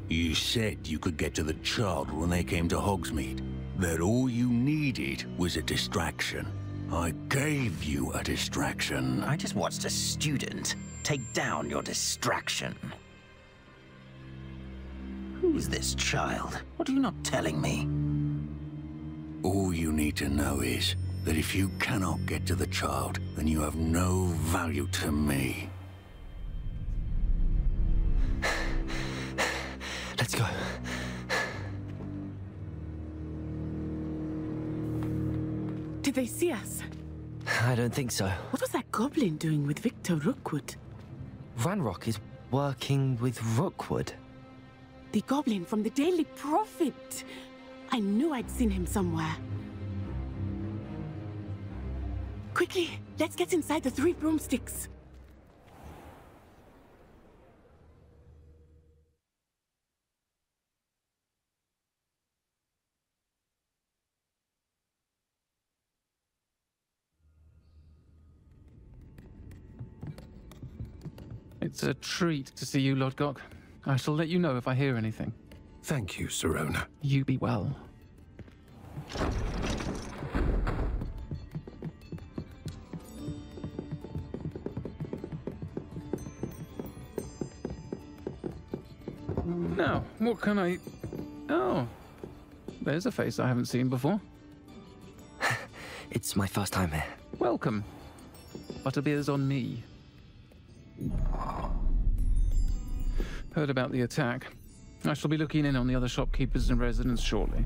You said you could get to the child when they came to Hogsmeade. That all you needed was a distraction. I gave you a distraction. I just watched a student take down your distraction. Who is this child? What are you not telling me? All you need to know is that if you cannot get to the child, then you have no value to me. Let's go. Did they see us? I don't think so. What was that goblin doing with Victor Rookwood? Ranrock is working with Rookwood. The goblin from the Daily Prophet. I knew I'd seen him somewhere. Quickly, let's get inside the 3 broomsticks. It's a treat to see you, Lodgok. I shall let you know if I hear anything. Thank you, Sirona. You be well. Now, what can I... Oh, there's a face I haven't seen before. It's my first time here. Welcome. Butterbeer's on me. Heard about the attack. I shall be looking in on the other shopkeepers and residents shortly.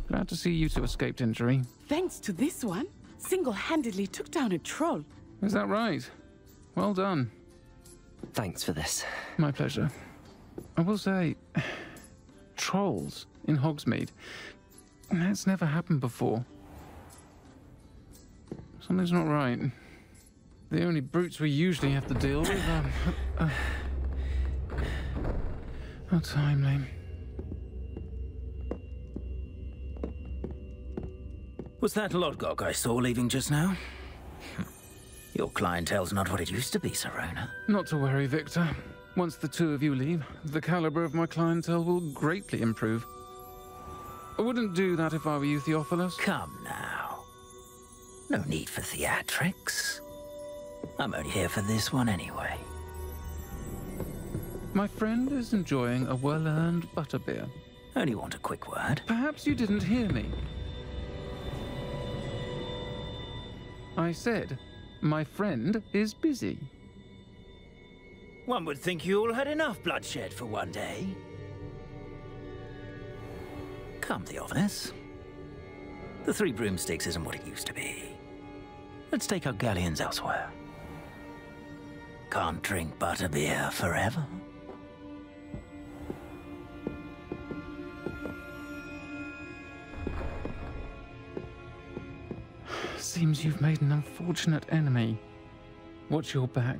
Glad to see you two escaped injury. Thanks to this one, single-handedly took down a troll. Is that right? Well done. Thanks for this. My pleasure. I will say, trolls in Hogsmeade. That's never happened before. Something's not right. The only brutes we usually have to deal with how timely. Was that Lodgok I saw leaving just now? Your clientele's not what it used to be, Sirona. Not to worry, Victor. Once the two of you leave, the caliber of my clientele will greatly improve. I wouldn't do that if I were you, Theophilus. Come now. No need for theatrics. I'm only here for this one anyway. My friend is enjoying a well-earned butterbeer. Only want a quick word. Perhaps you didn't hear me. I said, my friend is busy. One would think you all had enough bloodshed for one day. Come, Theophilus. The 3 broomsticks isn't what it used to be. Let's take our galleons elsewhere. Can't drink butterbeer forever. Seems you've made an unfortunate enemy. Watch your back.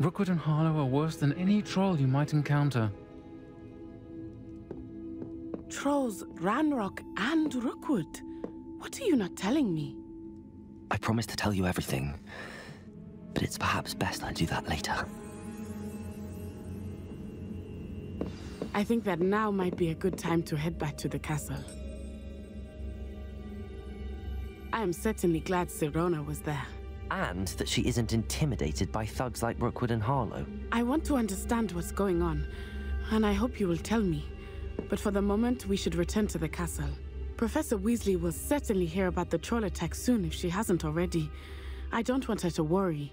Rookwood and Harlow are worse than any troll you might encounter. Trolls, Ranrock, and Rookwood. What are you not telling me? I promised to tell you everything, but it's perhaps best I do that later. I think that now might be a good time to head back to the castle. I am certainly glad Sirona was there. And that she isn't intimidated by thugs like Rookwood and Harlow. I want to understand what's going on, and I hope you will tell me. But for the moment, we should return to the castle. Professor Weasley will certainly hear about the troll attack soon if she hasn't already. I don't want her to worry.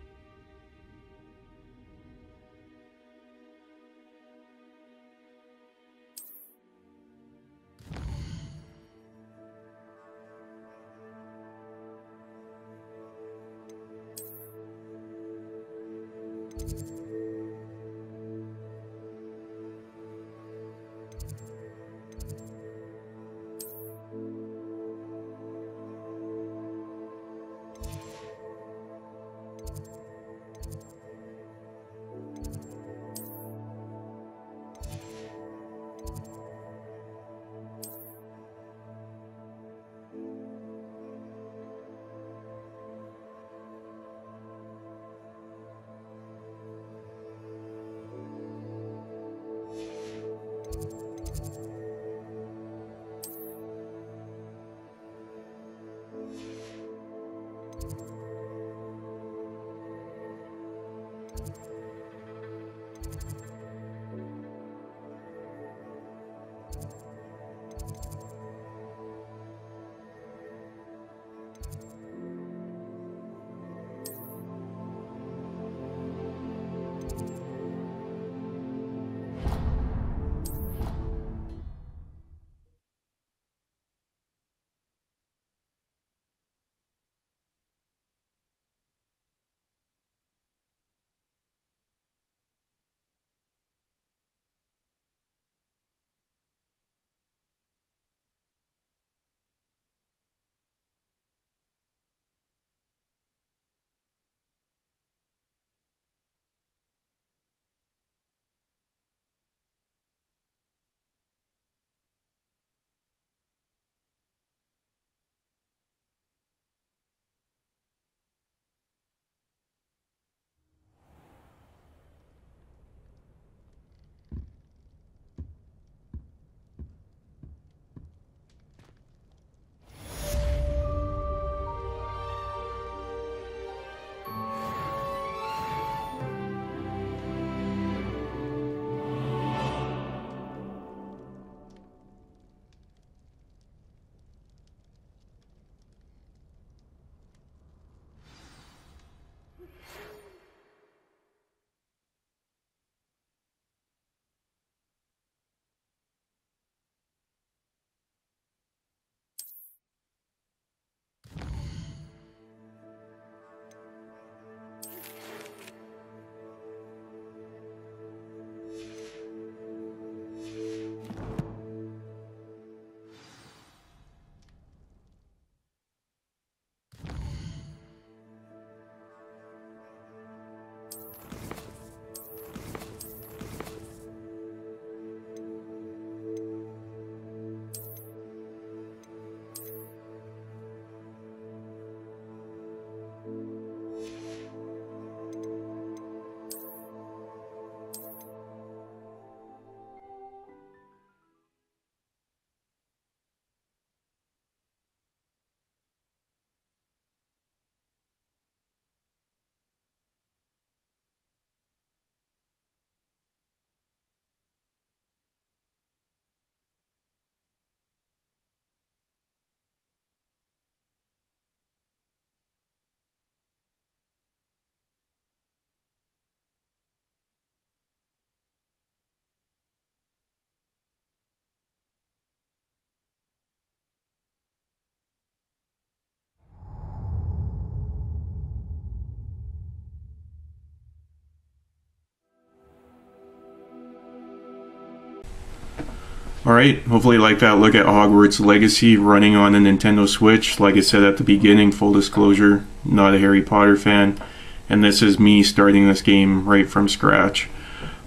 Alright, hopefully you like that look at Hogwarts Legacy running on the Nintendo Switch. Like I said at the beginning, full disclosure, not a Harry Potter fan. And this is me starting this game right from scratch.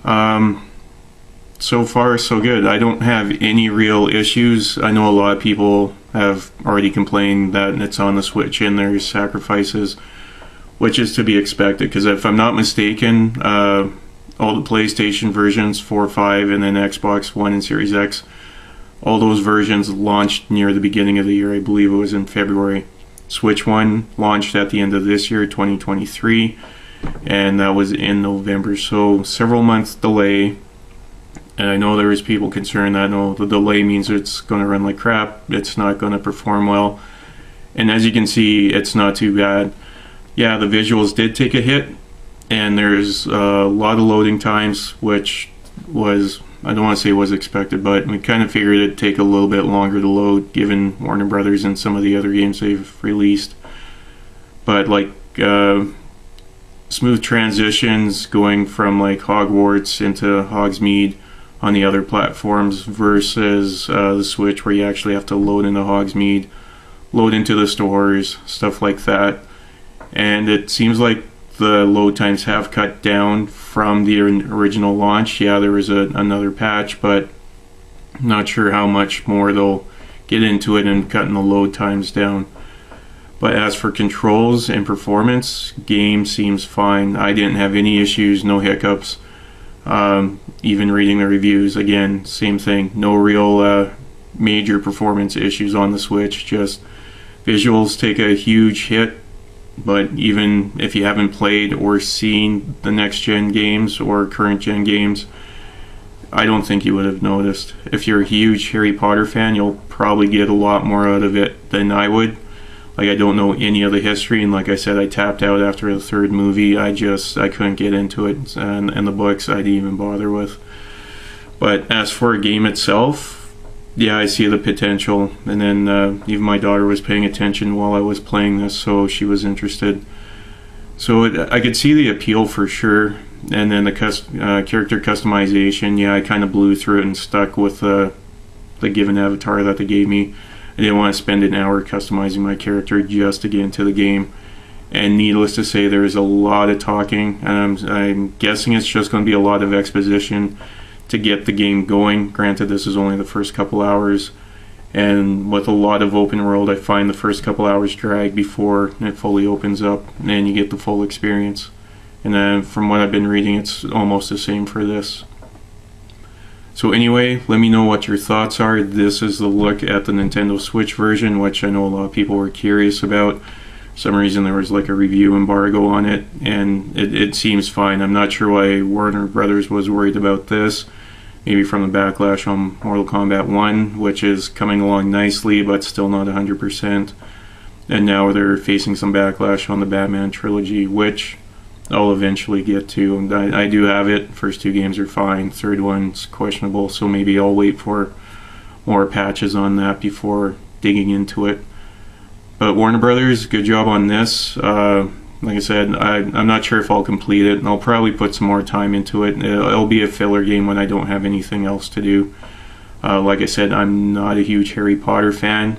So far, so good. I don't have any real issues. I know a lot of people have already complained that it's on the Switch and there's sacrifices, which is to be expected, because if I'm not mistaken, all the PlayStation versions, 4, 5, and then Xbox One and Series X, all those versions launched near the beginning of the year. I believe it was in February. Switch 1 launched at the end of this year, 2023, and that was in November, so several months delay. And I know there was people concerned that the delay means it's going to run like crap, it's not going to perform well. And as you can see, it's not too bad. Yeah, the visuals did take a hit, and there's a lot of loading times, which was, I don't want to say was expected, but we kind of figured it'd take a little bit longer to load given Warner Brothers and some of the other games they've released. But like smooth transitions going from like Hogwarts into Hogsmeade on the other platforms versus the Switch, where you actually have to load into Hogsmeade, load into the stores, stuff like that. And it seems like the load times have cut down from the original launch. Yeah, there was another patch, but I'm not sure how much more they'll get into it and cutting the load times down. But as for controls and performance, game seems fine. I didn't have any issues, no hiccups. Even reading the reviews, again, same thing. No real major performance issues on the Switch. Just visuals take a huge hit. But even if you haven't played or seen the next gen games or current gen games, I don't think you would have noticed. If you're a huge Harry Potter fan, you'll probably get a lot more out of it than I would. Like, I don't know any of the history, and like I said, I tapped out after the third movie. I couldn't get into it, and the books I didn't even bother with. But as for a game itself, yeah, I see the potential. And then even my daughter was paying attention while I was playing this, so she was interested. So I could see the appeal for sure. And then the character customization, yeah, I kind of blew through it and stuck with the given avatar that they gave me. I didn't want to spend an hour customizing my character just to get into the game. And needless to say, there's a lot of talking. I'm guessing it's just going to be a lot of exposition to get the game going. Granted, this is only the first couple hours, and with a lot of open world, I find the first couple hours drag before it fully opens up and you get the full experience. And then from what I've been reading, it's almost the same for this. So anyway, let me know what your thoughts are. This is the look at the Nintendo Switch version, which I know a lot of people were curious about. For some reason there was like a review embargo on it, and it seems fine. I'm not sure why Warner Brothers was worried about this. Maybe from the backlash on Mortal Kombat 1, which is coming along nicely, but still not 100%. And now they're facing some backlash on the Batman trilogy, which I'll eventually get to. And I do have it. First two games are fine. Third one's questionable, so maybe I'll wait for more patches on that before digging into it. But Warner Brothers, good job on this. Like I said, I'm not sure if I'll complete it, and I'll probably put some more time into it. It'll be a filler game when I don't have anything else to do. Like I said, I'm not a huge Harry Potter fan,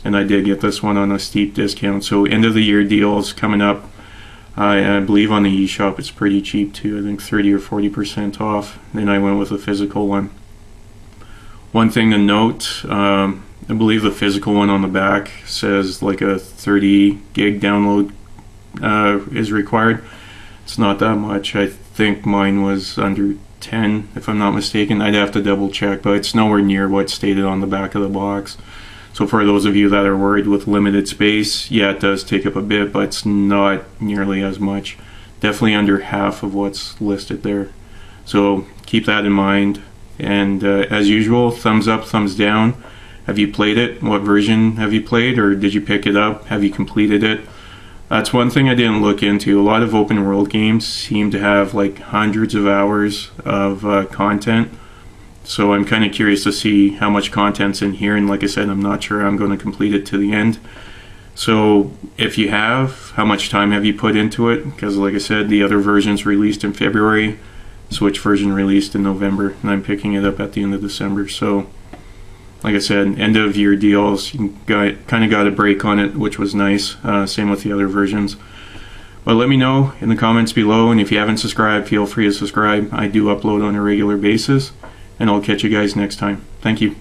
and I did get this one on a steep discount. So end of the year deals coming up. I believe on the eShop it's pretty cheap too. I think 30 or 40% off. Then I went with a physical one. One thing to note, I believe the physical one on the back says like a 30 gig download is required. It's not that much. I think mine was under 10 if I'm not mistaken. I'd have to double check, but it's nowhere near what's stated on the back of the box. So for those of you that are worried with limited space, yeah, it does take up a bit, but it's not nearly as much. Definitely under half of what's listed there. So keep that in mind. And as usual, thumbs up, thumbs down. Have you played it? What version have you played, or did you pick it up? Have you completed it? That's one thing I didn't look into. A lot of open world games seem to have like hundreds of hours of content. So I'm kind of curious to see how much content's in here, and like I said, I'm not sure I'm going to complete it to the end. So if you have, how much time have you put into it? Because like I said, the other version's released in February, Switch version released in November, and I'm picking it up at the end of December. So like I said, end of year deals, you kind of got a break on it, which was nice. Same with the other versions. But let me know in the comments below, and if you haven't subscribed, feel free to subscribe. I do upload on a regular basis, and I'll catch you guys next time. Thank you.